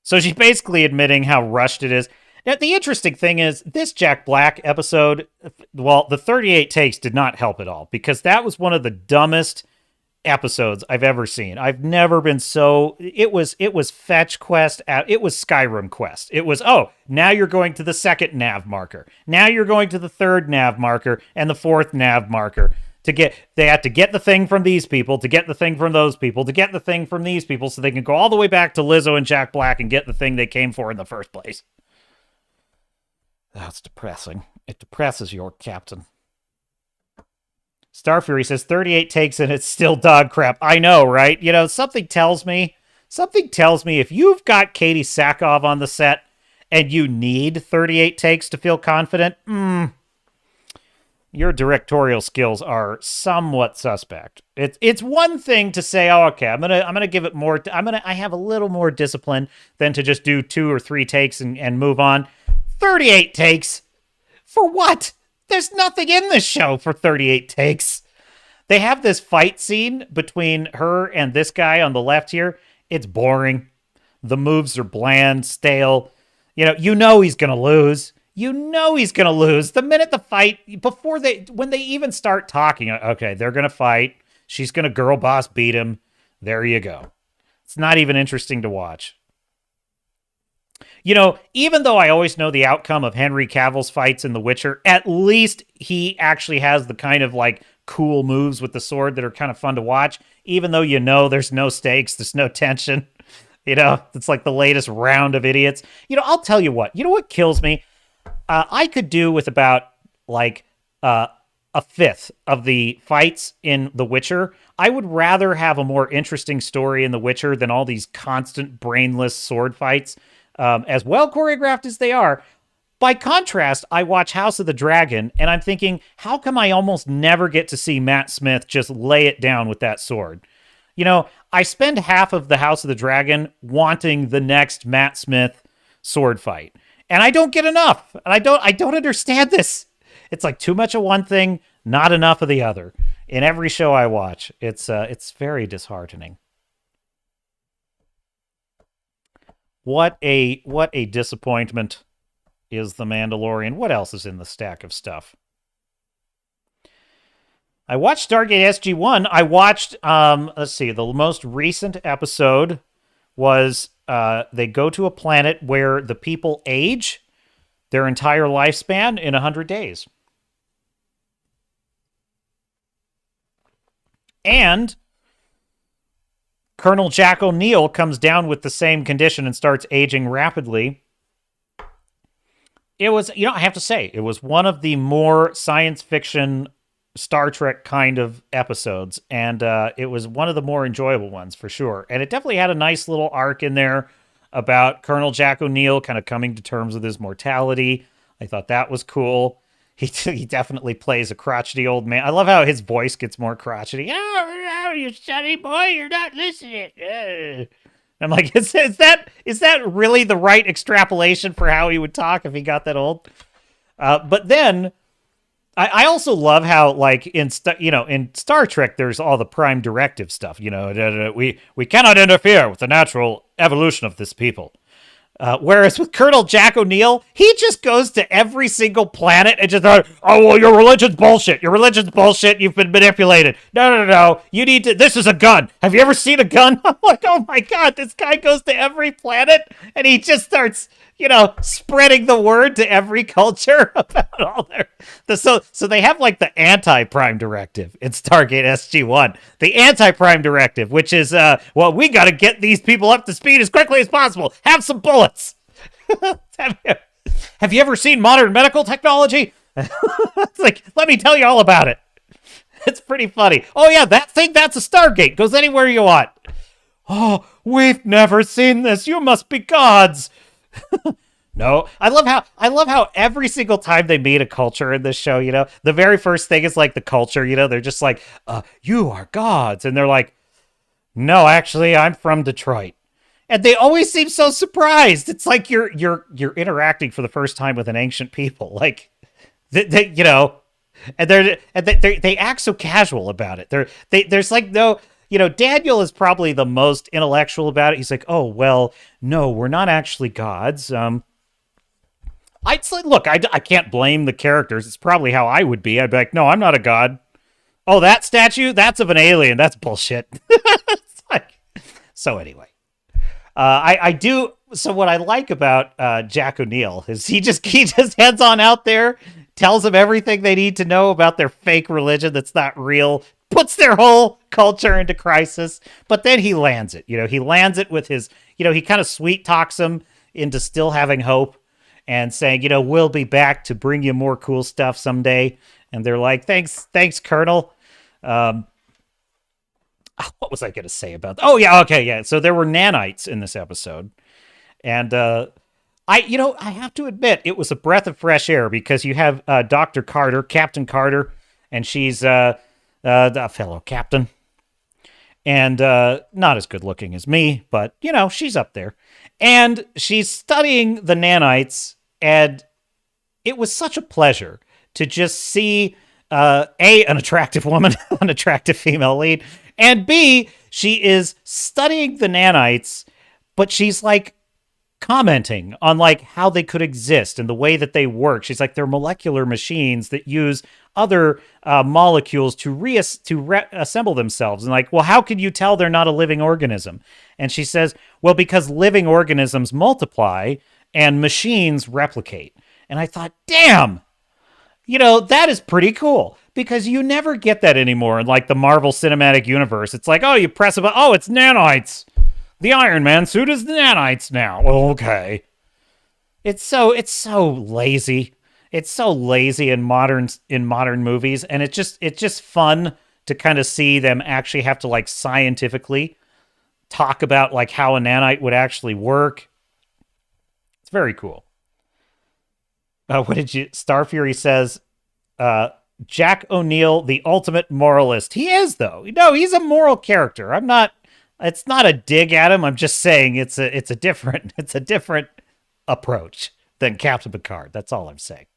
S1: So she's basically admitting how rushed it is. Now, the interesting thing is, this Jack Black episode, well, the 38 takes did not help at all, because that was one of the dumbest episodes I've ever seen. I've never been so... It was Fetch Quest. It was Skyrim Quest. It was, oh, now you're going to the 2nd nav marker. Now you're going to the 3rd nav marker and the 4th nav marker. They have to get the thing from these people, to get the thing from those people, to get the thing from these people, so they can go all the way back to Lizzo and Jack Black and get the thing they came for in the first place. That's depressing. It depresses your captain. Starfury says 38 takes and it's still dog crap. I know, right? You know, something tells me if you've got Katie Sackhoff on the set and you need 38 takes to feel confident, your directorial skills are somewhat suspect. It's one thing to say, oh, okay, I'm gonna give it more. I have a little more discipline than to just do 2 or 3 takes and move on. 38 takes for what? There's nothing in this show for 38 takes. They have this fight scene between her and this guy on the left here. It's boring. The moves are bland, stale. You know he's gonna lose. You know he's going to lose the minute the fight, when they even start talking. Okay, they're going to fight. She's going to girl boss beat him. There you go. It's not even interesting to watch. You know, even though I always know the outcome of Henry Cavill's fights in The Witcher, at least he actually has the kind of like cool moves with the sword that are kind of fun to watch, even though you know there's no stakes, there's no tension. You know, it's like the latest round of idiots. You know, I'll tell you what. You know what kills me? I could do with about like a fifth of the fights in The Witcher. I would rather have a more interesting story in The Witcher than all these constant brainless sword fights, as well choreographed as they are. By contrast, I watch House of the Dragon, and I'm thinking, how come I almost never get to see Matt Smith just lay it down with that sword? You know, I spend half of the House of the Dragon wanting the next Matt Smith sword fight. And I don't get enough. And I don't understand this. It's like too much of one thing, not enough of the other. in every show I watch. It's very disheartening. What a disappointment is The Mandalorian. What else is in the stack of stuff? I watched Stargate SG-1. I watched, let's see, the most recent episode was they go to a planet where the people age their entire lifespan in 100 days. And Colonel Jack O'Neill comes down with the same condition and starts aging rapidly. It was, I have to say, it was one of the more science fiction Star Trek kind of episodes, and it was one of the more enjoyable ones for sure. And it definitely had a nice little arc in there about Colonel Jack O'Neill kind of coming to terms with his mortality. I thought that was cool. He definitely plays a crotchety old man. I love how his voice gets more crotchety. Oh, you sonny boy, you're not listening. I'm like, is that really the right extrapolation for how he would talk if he got that old? But then I also love how, like, in Star Trek, there's all the prime directive stuff. We cannot interfere with the natural evolution of this people. Whereas with Colonel Jack O'Neill, he just goes to every single planet and just, oh, well, your religion's bullshit. Your religion's bullshit. You've been manipulated. No. You need to, this is a gun. Have you ever seen a gun? I'm like, oh my God, this guy goes to every planet and he just starts, spreading the word to every culture about all so they have like the anti-prime directive in Stargate SG-1. The anti-prime directive, which is, we got to get these people up to speed as quickly as possible. Have some bullets. Have you ever seen modern medical technology? It's like, let me tell you all about it. It's pretty funny. Oh yeah, that thing, that's a Stargate. Goes anywhere you want. Oh, we've never seen this. You must be gods. No, I love how every single time they meet a culture in this show, the very first thing is like the culture, they're just like, you are gods. And they're like, no, actually, I'm from Detroit. And they always seem so surprised. It's like you're interacting for the first time with an ancient people. Like, they act so casual about it. There's like no, Daniel is probably the most intellectual about it. He's like, oh, well, no, we're not actually gods. I'd say, look, I can't blame the characters. It's probably how I would be. I'd be like, no, I'm not a god. Oh, that statue? That's of an alien. That's bullshit. It's like, so anyway. I do. So what I like about Jack O'Neill is he just heads on out there, tells them everything they need to know about their fake religion that's not real, puts their whole culture into crisis, but then he lands it. He lands it with his, he kind of sweet talks them into still having hope and saying, we'll be back to bring you more cool stuff someday. And they're like, thanks, Colonel. What was I going to say about that? Oh, yeah, okay, yeah. So there were nanites in this episode. And I have to admit, it was a breath of fresh air because you have Dr. Carter, Captain Carter, and she's a fellow captain. And not as good looking as me, but, she's up there. And she's studying the nanites, and it was such a pleasure to just see, an attractive woman, an attractive female lead, and B, she is studying the nanites, but she's like commenting on like how they could exist and the way that they work. She's like, they're molecular machines that use other molecules to reassemble themselves. And like, well, how can you tell they're not a living organism? And she says, well, because living organisms multiply and machines replicate. And I thought, damn, that is pretty cool. Because you never get that anymore in like the Marvel Cinematic Universe. It's like, oh, you press a button, oh, it's nanites. The Iron Man suit is the nanites now. Well, okay. It's so lazy. It's so lazy in modern movies, and it's just fun to kind of see them actually have to like scientifically talk about like how a nanite would actually work. It's very cool. Star Fury says, Jack O'Neill, the ultimate moralist. He is, though. No, he's a moral character. It's not a dig at him. I'm just saying it's a different approach than Captain Picard. That's all I'm saying.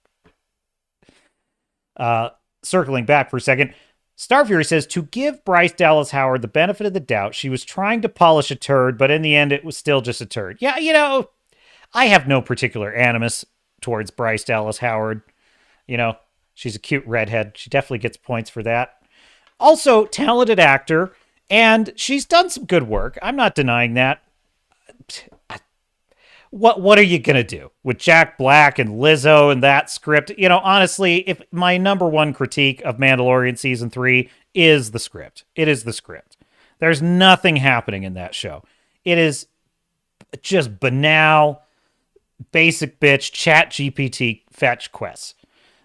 S1: Circling back for a second, Starfury says, to give Bryce Dallas Howard the benefit of the doubt, she was trying to polish a turd, but in the end, it was still just a turd. Yeah, you know, I have no particular animus towards Bryce Dallas Howard. You know, she's a cute redhead. She definitely gets points for that. Also, talented actor, and she's done some good work. I'm not denying that. What are you going to do with Jack Black and Lizzo and that script? You know, honestly, if my number one critique of Mandalorian Season 3 is the script. It is the script. There's nothing happening in that show. It is just banal, basic bitch, chat GPT fetch quests,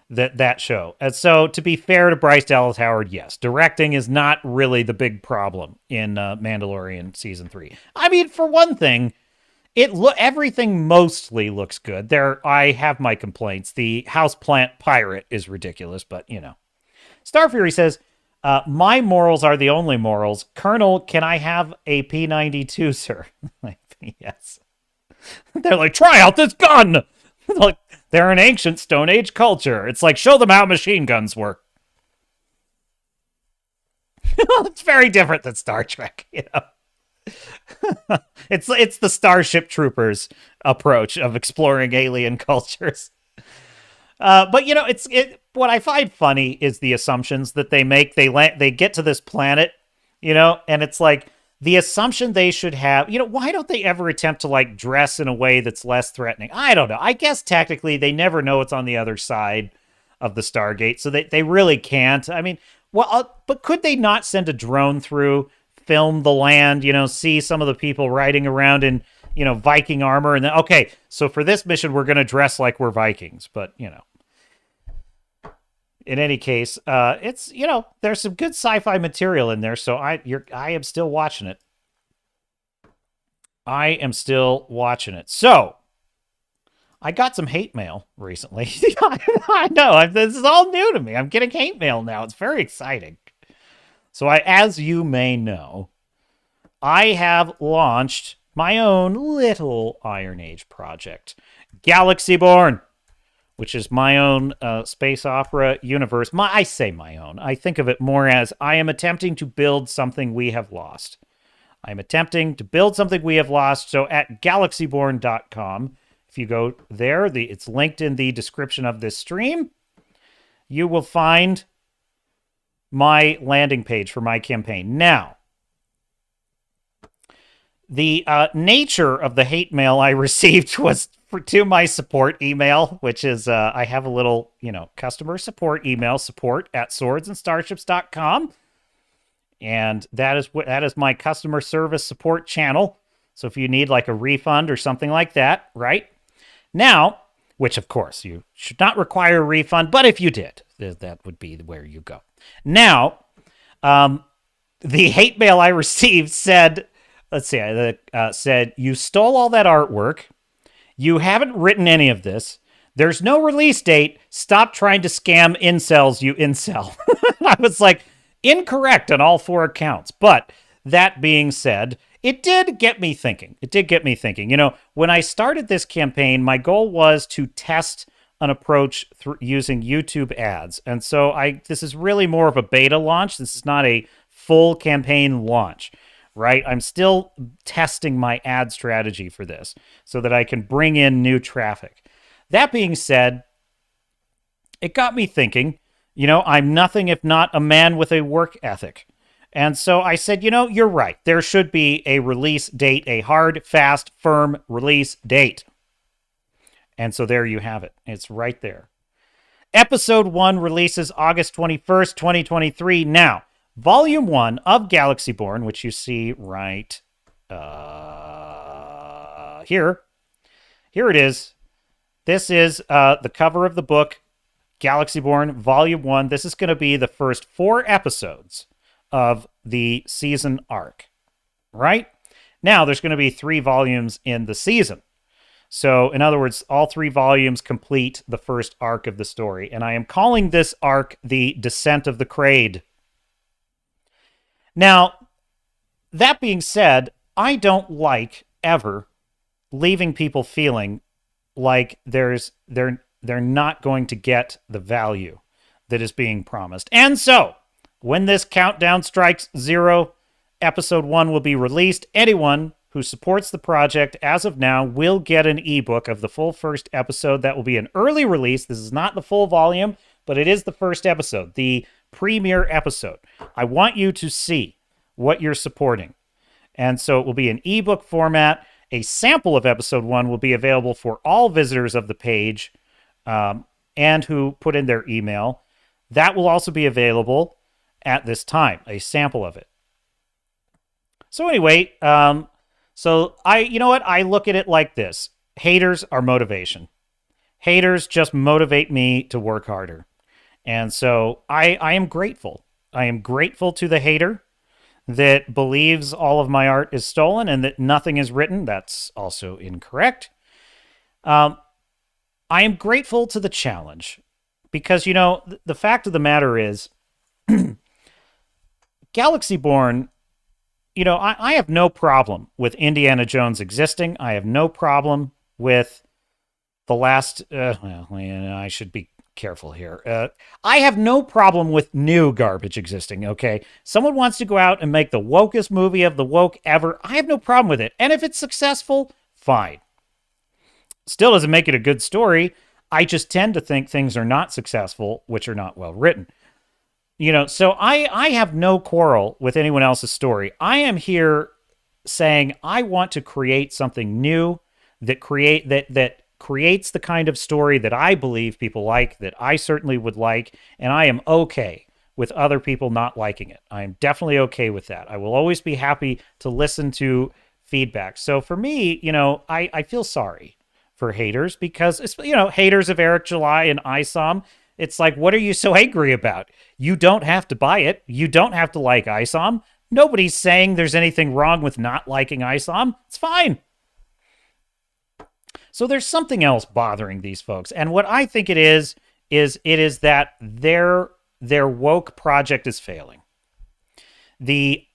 S1: that show. And so, to be fair to Bryce Dallas Howard, yes, directing is not really the big problem in Mandalorian Season 3. I mean, for one thing, everything mostly looks good. I have my complaints. The houseplant pirate is ridiculous, but you know. Starfury says, my morals are the only morals. Colonel, can I have a P92, sir? Yes. They're like, try out this gun! Like, they're an ancient Stone Age culture. It's like, show them how machine guns work. It's very different than Star Trek, you know. It's the Starship Troopers approach of exploring alien cultures. But you know, what I find funny is the assumptions that they make. They get to this planet, you know, and it's like the assumption they should have, you know, why don't they ever attempt to like dress in a way that's less threatening? I don't know. I guess technically they never know what's on the other side of the Stargate, so they really can't. I mean, well, but could they not send a drone through, film the land, you know, see some of the people riding around in, you know, Viking armor, and then, okay, so for this mission, we're going to dress like we're Vikings, but, you know. In any case, it's, you know, there's some good sci-fi material in there, so I am still watching it. I am still watching it. So, I got some hate mail recently. I know, this is all new to me. I'm getting hate mail now. It's very exciting. So as you may know, I have launched my own little Iron Age project, Galaxyborn, which is my own space opera universe. I say my own. I think of it more as I am attempting to build something we have lost. I'm attempting to build something we have lost. So at galaxyborn.com, if you go there, it's linked in the description of this stream, you will find my landing page for my campaign. Now, the nature of the hate mail I received was to my support email, which is, I have a little, you know, customer support email, support@swordsandstarships.com. And that is my customer service support channel. So if you need like a refund or something like that, right? Now, which of course you should not require a refund, but if you did, that would be where you go. Now, the hate mail I received said, said, you stole all that artwork. You haven't written any of this. There's no release date. Stop trying to scam incels, you incel. I was like, incorrect on all 4 accounts. But that being said, it did get me thinking. You know, when I started this campaign, my goal was to test an approach using YouTube ads. And so this is really more of a beta launch. This is not a full campaign launch, right? I'm still testing my ad strategy for this so that I can bring in new traffic. That being said, it got me thinking, you know, I'm nothing if not a man with a work ethic. And so I said, you know, you're right. There should be a release date, a hard, fast, firm release date. And so there you have it. It's right there. Episode 1 releases August 21st, 2023. Now, Volume 1 of Galaxyborn, which you see right here. Here it is. This is the cover of the book, Galaxyborn, Volume 1. This is going to be the first 4 episodes of the season arc, right? Now, there's going to be 3 volumes in the season. So, in other words, all 3 volumes complete the first arc of the story. And I am calling this arc the Descent of the Kraid. Now, that being said, I don't like ever leaving people feeling like they're not going to get the value that is being promised. And so, When this countdown strikes 0, episode 1 will be released. Anyone who supports the project as of now will get an ebook of the full first episode. That will be an early release. This is not the full volume, but it is the first episode, the premiere episode. I want you to see what you're supporting. And so it will be an ebook format. A sample of episode 1 will be available for all visitors of the page and who put in their email. That will also be available at this time, a sample of it. So anyway, you know what? I look at it like this. Haters are motivation. Haters just motivate me to work harder. And so I am grateful. I am grateful to the hater that believes all of my art is stolen and that nothing is written. That's also incorrect. I am grateful to the challenge because, you know, the fact of the matter is Galaxy-born, you know, I have no problem with Indiana Jones existing. I have no problem with the last, I should be careful here. I have no problem with new garbage existing, okay? Someone wants to go out and make the wokest movie of the woke ever. I have no problem with it. And if it's successful, fine. Still doesn't make it a good story. I just tend to think things are not successful, which are not well written. You know, so I have no quarrel with anyone else's story. I am here saying I want to create something new that creates the kind of story that I believe people like, that I certainly would like, and I am okay with other people not liking it. I am definitely okay with that. I will always be happy to listen to feedback. So for me, you know, I feel sorry for haters because, it's, you know, haters of Eric July and ISOM. It's like, what are you so angry about? You don't have to buy it. You don't have to like ISOM. Nobody's saying there's anything wrong with not liking ISOM. It's fine. So there's something else bothering these folks. And what I think it is that their woke project is failing. The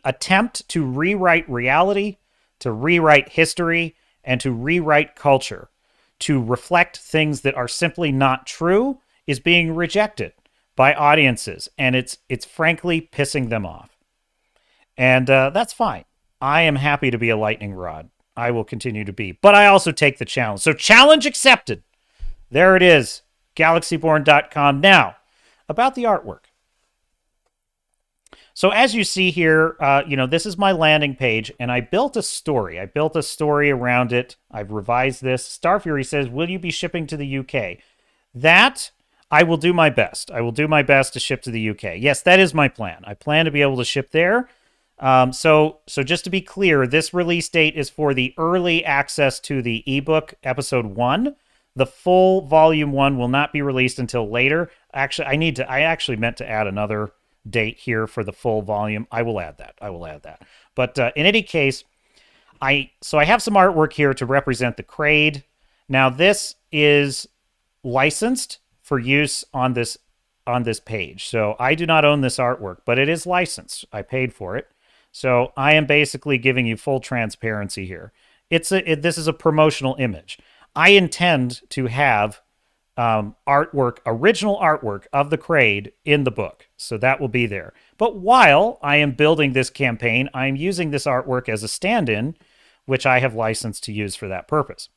S1: attempt to rewrite reality, to rewrite history, and to rewrite culture, to reflect things that are simply not true, is being rejected by audiences, and it's frankly pissing them off. And that's fine. I am happy to be a lightning rod. I will continue to be. But I also take the challenge. So challenge accepted. There it is. Galaxyborn.com. Now, about the artwork. So as you see here, you know, this is my landing page, and I built a story. I built a story around it. I've revised this. Starfury says, will you be shipping to the UK? That I will do my best. I will do my best to ship to the UK. Yes, that is my plan. I plan to be able to ship there. So just to be clear, this release date is for the early access to the ebook episode 1. The full volume 1 will not be released until later. Actually, I actually meant to add another date here for the full volume. I will add that. But in any case, I have some artwork here to represent the Kraid. Now this is licensed for use on this page. So I do not own this artwork, but it is licensed. I paid for it. So I am basically giving you full transparency here. This is a promotional image. I intend to have original artwork of the Kraid in the book. So that will be there. But while I am building this campaign, I'm using this artwork as a stand-in, which I have licensed to use for that purpose.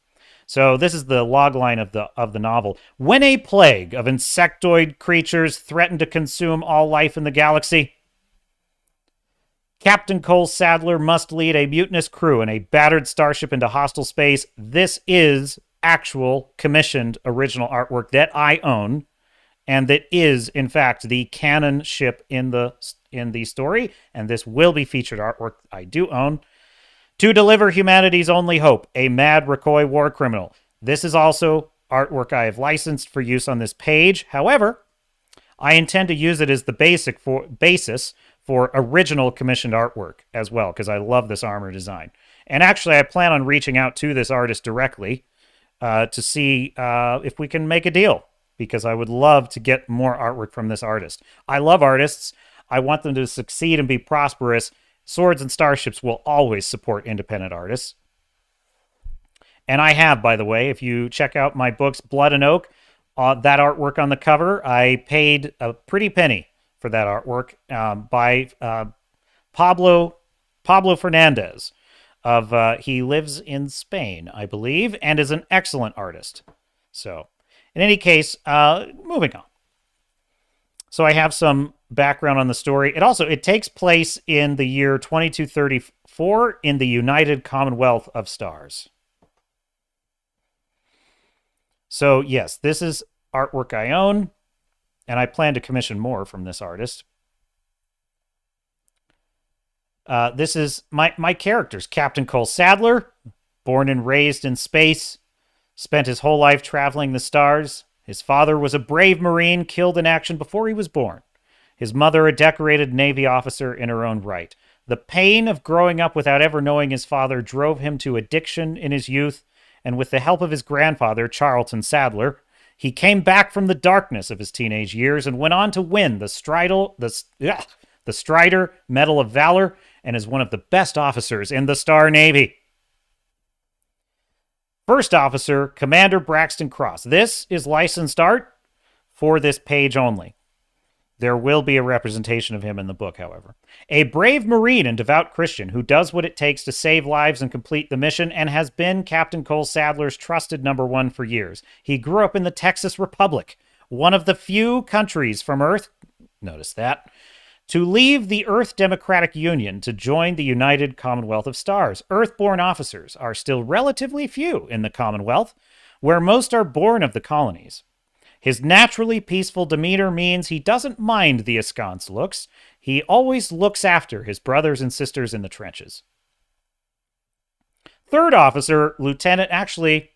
S1: So this is the logline of the novel. When a plague of insectoid creatures threaten to consume all life in the galaxy, Captain Cole Sadler must lead a mutinous crew in a battered starship into hostile space. This is actual commissioned original artwork that I own, and that is, in fact, the canon ship in the story, and this will be featured artwork I do own. To deliver humanity's only hope, a mad Rakoi war criminal. This is also artwork I have licensed for use on this page. However, I intend to use it as the basis for original commissioned artwork as well, because I love this armor design. And actually, I plan on reaching out to this artist directly to see if we can make a deal, because I would love to get more artwork from this artist. I love artists. I want them to succeed and be prosperous. Swords and Starships will always support independent artists. And I have, by the way, if you check out my books, Blood and Oak, that artwork on the cover, I paid a pretty penny for that artwork by Pablo Fernandez. He lives in Spain, I believe, and is an excellent artist. So, in any case, moving on. So I have some background on the story. It takes place in the year 2234 in the United Commonwealth of Stars. So yes, this is artwork I own, and I plan to commission more from this artist. This is my characters. Captain Cole Sadler, born and raised in space, spent his whole life traveling the stars. His father was a brave Marine killed in action before he was born. His mother, a decorated Navy officer in her own right. The pain of growing up without ever knowing his father drove him to addiction in his youth, and with the help of his grandfather, Charlton Sadler, he came back from the darkness of his teenage years and went on to win the Strider Medal of Valor and is one of the best officers in the Star Navy. First Officer, Commander Braxton Cross. This is licensed art for this page only. There will be a representation of him in the book, however. A brave Marine and devout Christian who does what it takes to save lives and complete the mission and has been Captain Cole Sadler's trusted number one for years. He grew up in the Texas Republic, one of the few countries from Earth, notice that, to leave the Earth Democratic Union to join the United Commonwealth of Stars. Earth-born officers are still relatively few in the Commonwealth, where most are born of the colonies. His naturally peaceful demeanor means he doesn't mind the askance looks. He always looks after his brothers and sisters in the trenches. Third Officer, Lieutenant, actually,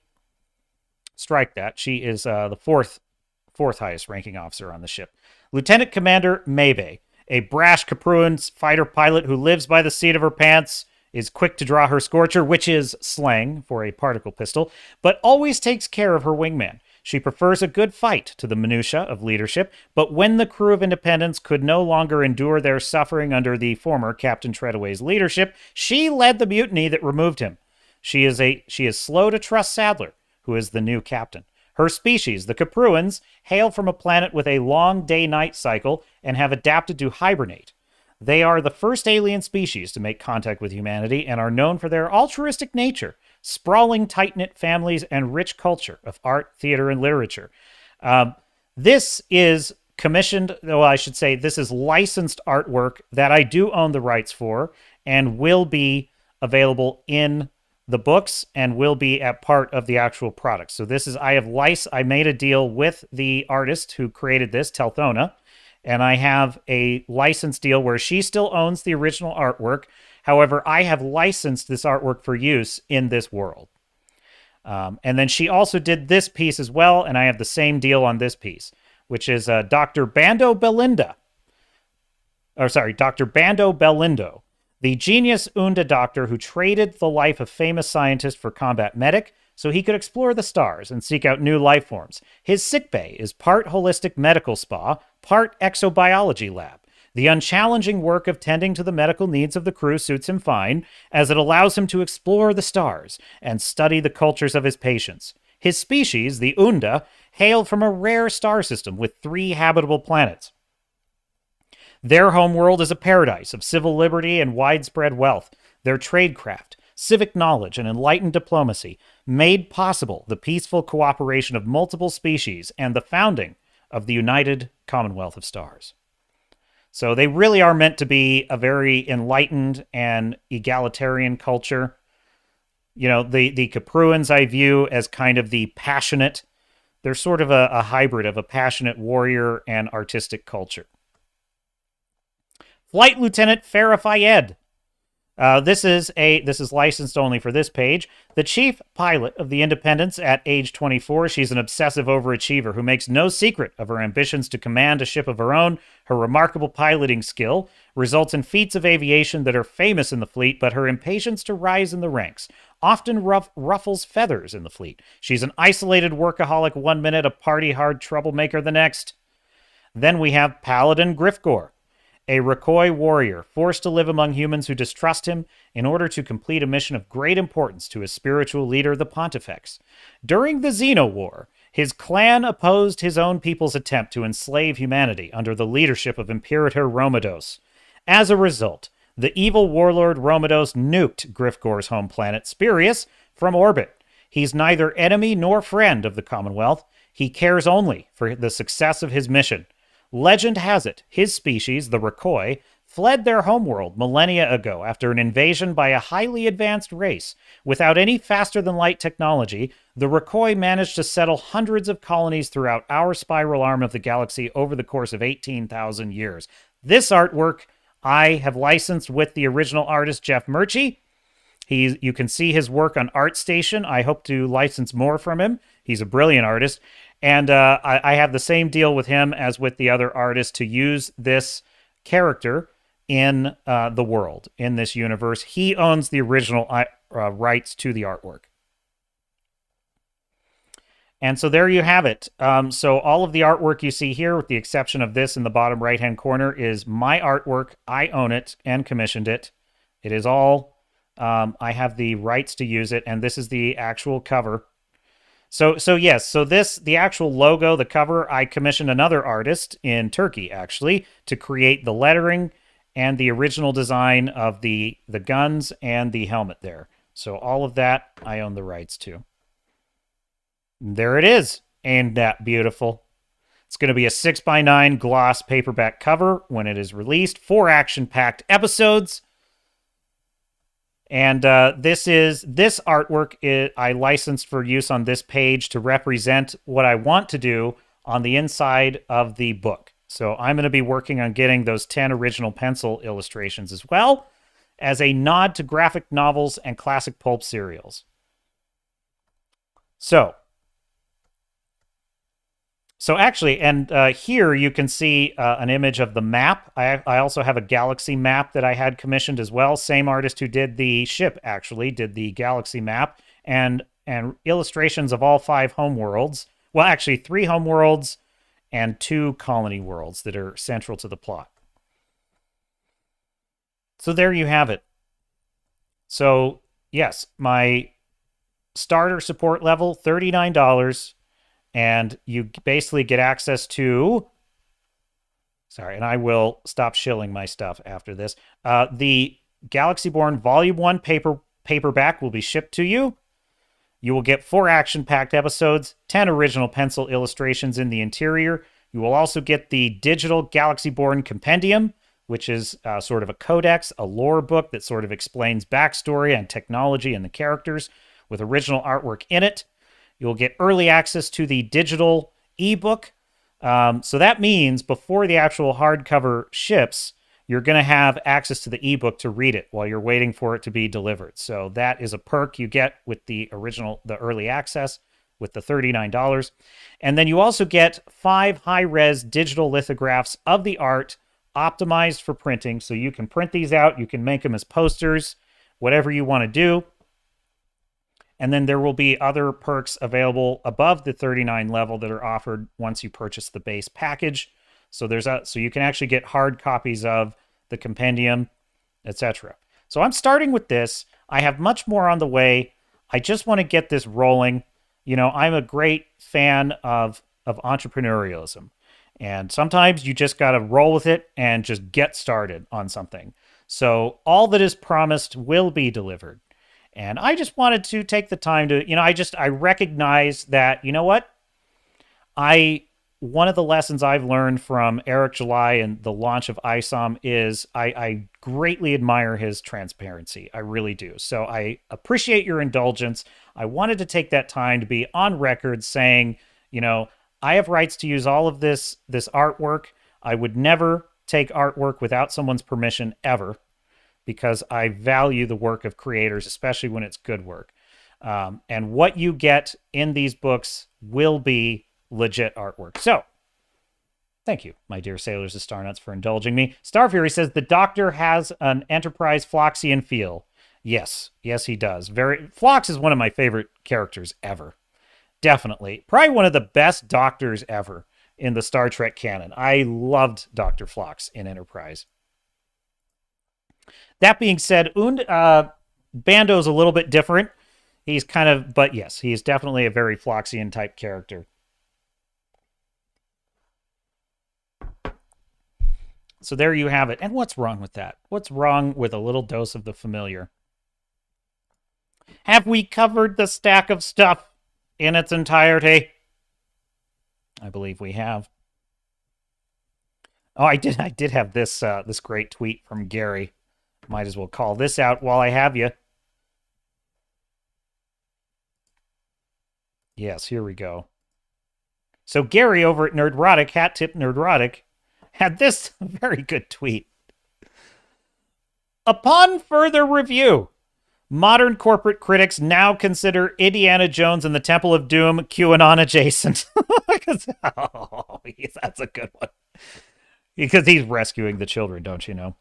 S1: strike that. She is the fourth highest ranking officer on the ship. Lieutenant Commander Maybe, a brash Caprian fighter pilot who lives by the seat of her pants, is quick to draw her scorcher, which is slang for a particle pistol, but always takes care of her wingman. She prefers a good fight to the minutia of leadership, but when the crew of Independence could no longer endure their suffering under the former Captain Treadaway's leadership, she led the mutiny that removed him. She is slow to trust Sadler, who is the new captain. Her species, the Caprians, hail from a planet with a long day-night cycle and have adapted to hibernate. They are the first alien species to make contact with humanity and are known for their altruistic nature, sprawling, tight-knit families, and rich culture of art, theater, and literature. This is commissioned, well, I should say, this is licensed artwork that I do own the rights for and will be available in the books and will be at part of the actual product. So this is, I made a deal with the artist who created this, Telthona, and I have a license deal where she still owns the original artwork. However, I have licensed this artwork for use in this world. And then she also did this piece as well, and I have the same deal on this piece, which is Dr. Bando Belindo, the genius Unda doctor who traded the life of famous scientist for combat medic so he could explore the stars and seek out new life forms. His sickbay is part holistic medical spa, part exobiology lab. The unchallenging work of tending to the medical needs of the crew suits him fine, as it allows him to explore the stars and study the cultures of his patients. His species, the Unda, hail from a rare star system with 3 habitable planets. Their homeworld is a paradise of civil liberty and widespread wealth. Their tradecraft, civic knowledge, and enlightened diplomacy made possible the peaceful cooperation of multiple species and the founding of the United Commonwealth of Stars. So they really are meant to be a very enlightened and egalitarian culture. You know, the Caprians I view as kind of the passionate, they're sort of a hybrid of a passionate warrior and artistic culture. Flight Lieutenant Farah Fayed. This is licensed only for this page. The chief pilot of the Independence at age 24. She's an obsessive overachiever who makes no secret of her ambitions to command a ship of her own. Her remarkable piloting skill results in feats of aviation that are famous in the fleet, but her impatience to rise in the ranks often ruffles feathers in the fleet. She's an isolated workaholic one minute, a party-hard troublemaker the next. Then we have Paladin Grifgor, a Rokoi warrior forced to live among humans who distrust him in order to complete a mission of great importance to his spiritual leader, the Pontifex. During the Xeno War, His clan opposed his own people's attempt to enslave humanity under the leadership of Imperator Romados. As a result, the evil warlord Romados nuked Grifgor's home planet, Spirius, from orbit. He's neither enemy nor friend of the Commonwealth. He cares only for the success of his mission. Legend has it, his species, the Rakoi, fled their homeworld millennia ago after an invasion by a highly advanced race. Without any faster-than-light technology, the Rakoi managed to settle hundreds of colonies throughout our spiral arm of the galaxy over the course of 18,000 years. This artwork I have licensed with the original artist, Jeff Murchie. You can see his work on ArtStation. I hope to license more from him. He's a brilliant artist. And I have the same deal with him as with the other artists to use this character in the world, in this universe. He owns the original rights to the artwork. And so there you have it. So all of the artwork you see here, with the exception of this in the bottom right-hand corner, is my artwork. I own it and commissioned it. It is all, I have the rights to use it, and this is the actual cover. So yes, so this, the actual logo, the cover, I commissioned another artist in Turkey, actually, to create the lettering and the original design of the guns and the helmet there. So all of that, I own the rights to. There it is. Ain't that beautiful? It's going to be a 6x9 gloss paperback cover when it is released. 4 action-packed episodes. And this artwork I licensed for use on this page to represent what I want to do on the inside of the book. So I'm going to be working on getting those 10 original pencil illustrations as well as a nod to graphic novels and classic pulp serials. So actually, and here you can see an image of the map. I also have a galaxy map that I had commissioned as well. Same artist who did the ship actually did the galaxy map, and illustrations of all 5 homeworlds. Well, actually 3 homeworlds and 2 colony worlds that are central to the plot. So there you have it. So yes, my starter support level, $39. And you basically get access to, sorry, and I will stop shilling my stuff after this. The Galaxy-Born Volume 1 paperback will be shipped to you. You will get 4 action-packed episodes, 10 original pencil illustrations in the interior. You will also get the digital Galaxy-Born Compendium, which is sort of a codex, a lore book that sort of explains backstory and technology and the characters with original artwork in it. You'll get early access to the digital ebook. So that means before the actual hardcover ships, you're going to have access to the ebook to read it while you're waiting for it to be delivered. So that is a perk you get with the early access with the $39. And then you also get 5 high-res digital lithographs of the art optimized for printing. So you can print these out. You can make them as posters, whatever you want to do. And then there will be other perks available above the $39 level that are offered once you purchase the base package. So so you can actually get hard copies of the compendium, etc. So I'm starting with this. I have much more on the way. I just want to get this rolling. You know, I'm a great fan of entrepreneurialism. And sometimes you just got to roll with it and just get started on something. So all that is promised will be delivered. And I just wanted to take the time to, I recognize that, you know what? One of the lessons I've learned from Eric July and the launch of ISOM is I greatly admire his transparency. I really do. So I appreciate your indulgence. I wanted to take that time to be on record saying, I have rights to use all of this artwork. I would never take artwork without someone's permission ever, because I value the work of creators, especially when it's good work. And what you get in these books will be legit artwork. So, thank you, my dear sailors of Starnuts, for indulging me. Starfury says, the Doctor has an Enterprise Floxian feel. Yes, he does. Phlox is one of my favorite characters ever. Definitely. Probably one of the best Doctors ever in the Star Trek canon. I loved Dr. Phlox in Enterprise. That being said, Bando's a little bit different. He's but yes, he is definitely a very Floxian type character. So there you have it. And what's wrong with that? What's wrong with a little dose of the familiar? Have we covered the stack of stuff in its entirety? I believe we have. Oh, I did have this this great tweet from Gary. Might as well call this out while I have you. Yes, here we go. So Gary over at Nerdrotic, Hat Tip Nerdrotic, had this very good tweet. Upon further review, modern corporate critics now consider Indiana Jones and the Temple of Doom QAnon adjacent. Oh, that's a good one. Because he's rescuing the children, don't you know?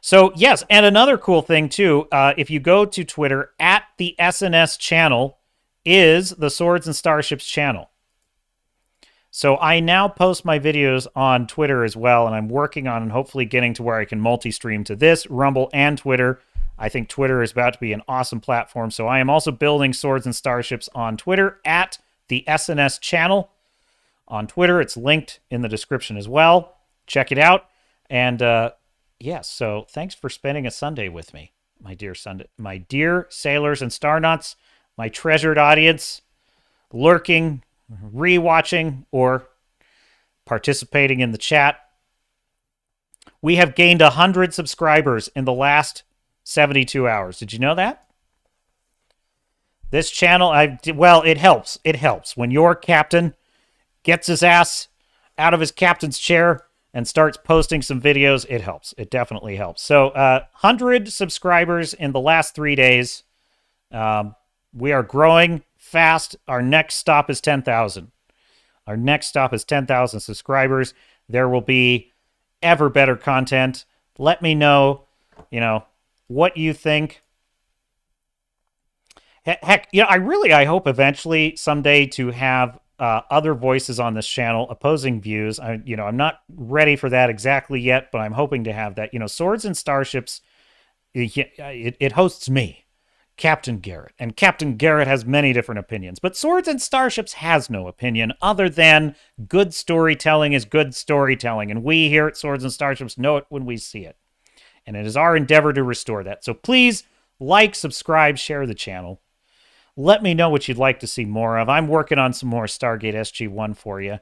S1: So, yes, and another cool thing, too, if you go to Twitter, at the SNS channel is the Swords and Starships channel. So I now post my videos on Twitter as well, and I'm working on and hopefully getting to where I can multi-stream to this, Rumble, and Twitter. I think Twitter is about to be an awesome platform, so I am also building Swords and Starships on Twitter at the SNS channel. On Twitter, it's linked in the description as well. Check it out. And yes, so thanks for spending a Sunday with me, my dear sailors and starnuts, my treasured audience, lurking, rewatching, or participating in the chat. We have gained 100 subscribers in the last 72 hours. Did you know that? This channel, well, it helps. It helps. When your captain gets his ass out of his captain's chair and starts posting some videos, it helps. It definitely helps. So, 100 subscribers in the last 3 days. We are growing fast. Our next stop is 10,000. Our next stop is 10,000 subscribers. There will be ever better content. Let me know, what you think. Heck, I hope eventually someday to have other voices on this channel opposing views. I'm not ready for that exactly yet, but I'm hoping to have that. Swords and Starships, it hosts me, Captain Garrett. And Captain Garrett has many different opinions, but Swords and Starships has no opinion other than good storytelling is good storytelling. And we here at Swords and Starships know it when we see it. And it is our endeavor to restore that. So please like, subscribe, share the channel. Let me know what you'd like to see more of. I'm working on some more Stargate SG-1 for you.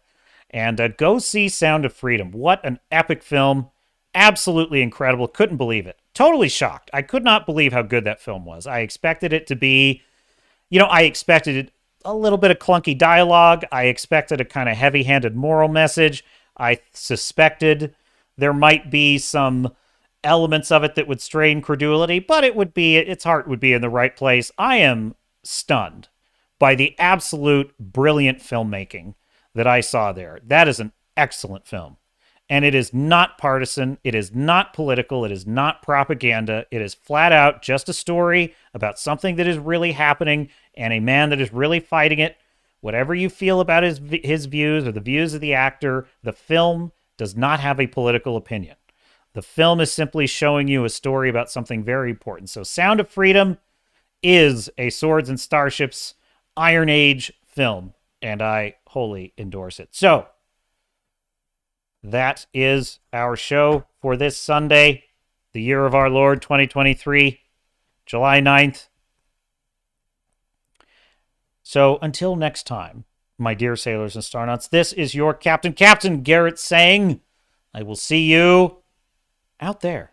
S1: And go see Sound of Freedom. What an epic film. Absolutely incredible. Couldn't believe it. Totally shocked. I could not believe how good that film was. I expected it to be, I expected a little bit of clunky dialogue. I expected a kind of heavy-handed moral message. I suspected there might be some elements of it that would strain credulity, but its heart would be in the right place. I am stunned by the absolute brilliant filmmaking that I saw there. That is an excellent film. And it is not partisan. It is not political. It is not propaganda. It is flat out just a story about something that is really happening and a man that is really fighting it. Whatever you feel about his views or the views of the actor, the film does not have a political opinion. The film is simply showing you a story about something very important. So Sound of Freedom is a Swords and Starships Iron Age film, and I wholly endorse it. So, that is our show for this Sunday, the year of our Lord 2023, July 9th. So, until next time, my dear sailors and starnuts, this is your Captain Garrett saying, I will see you out there.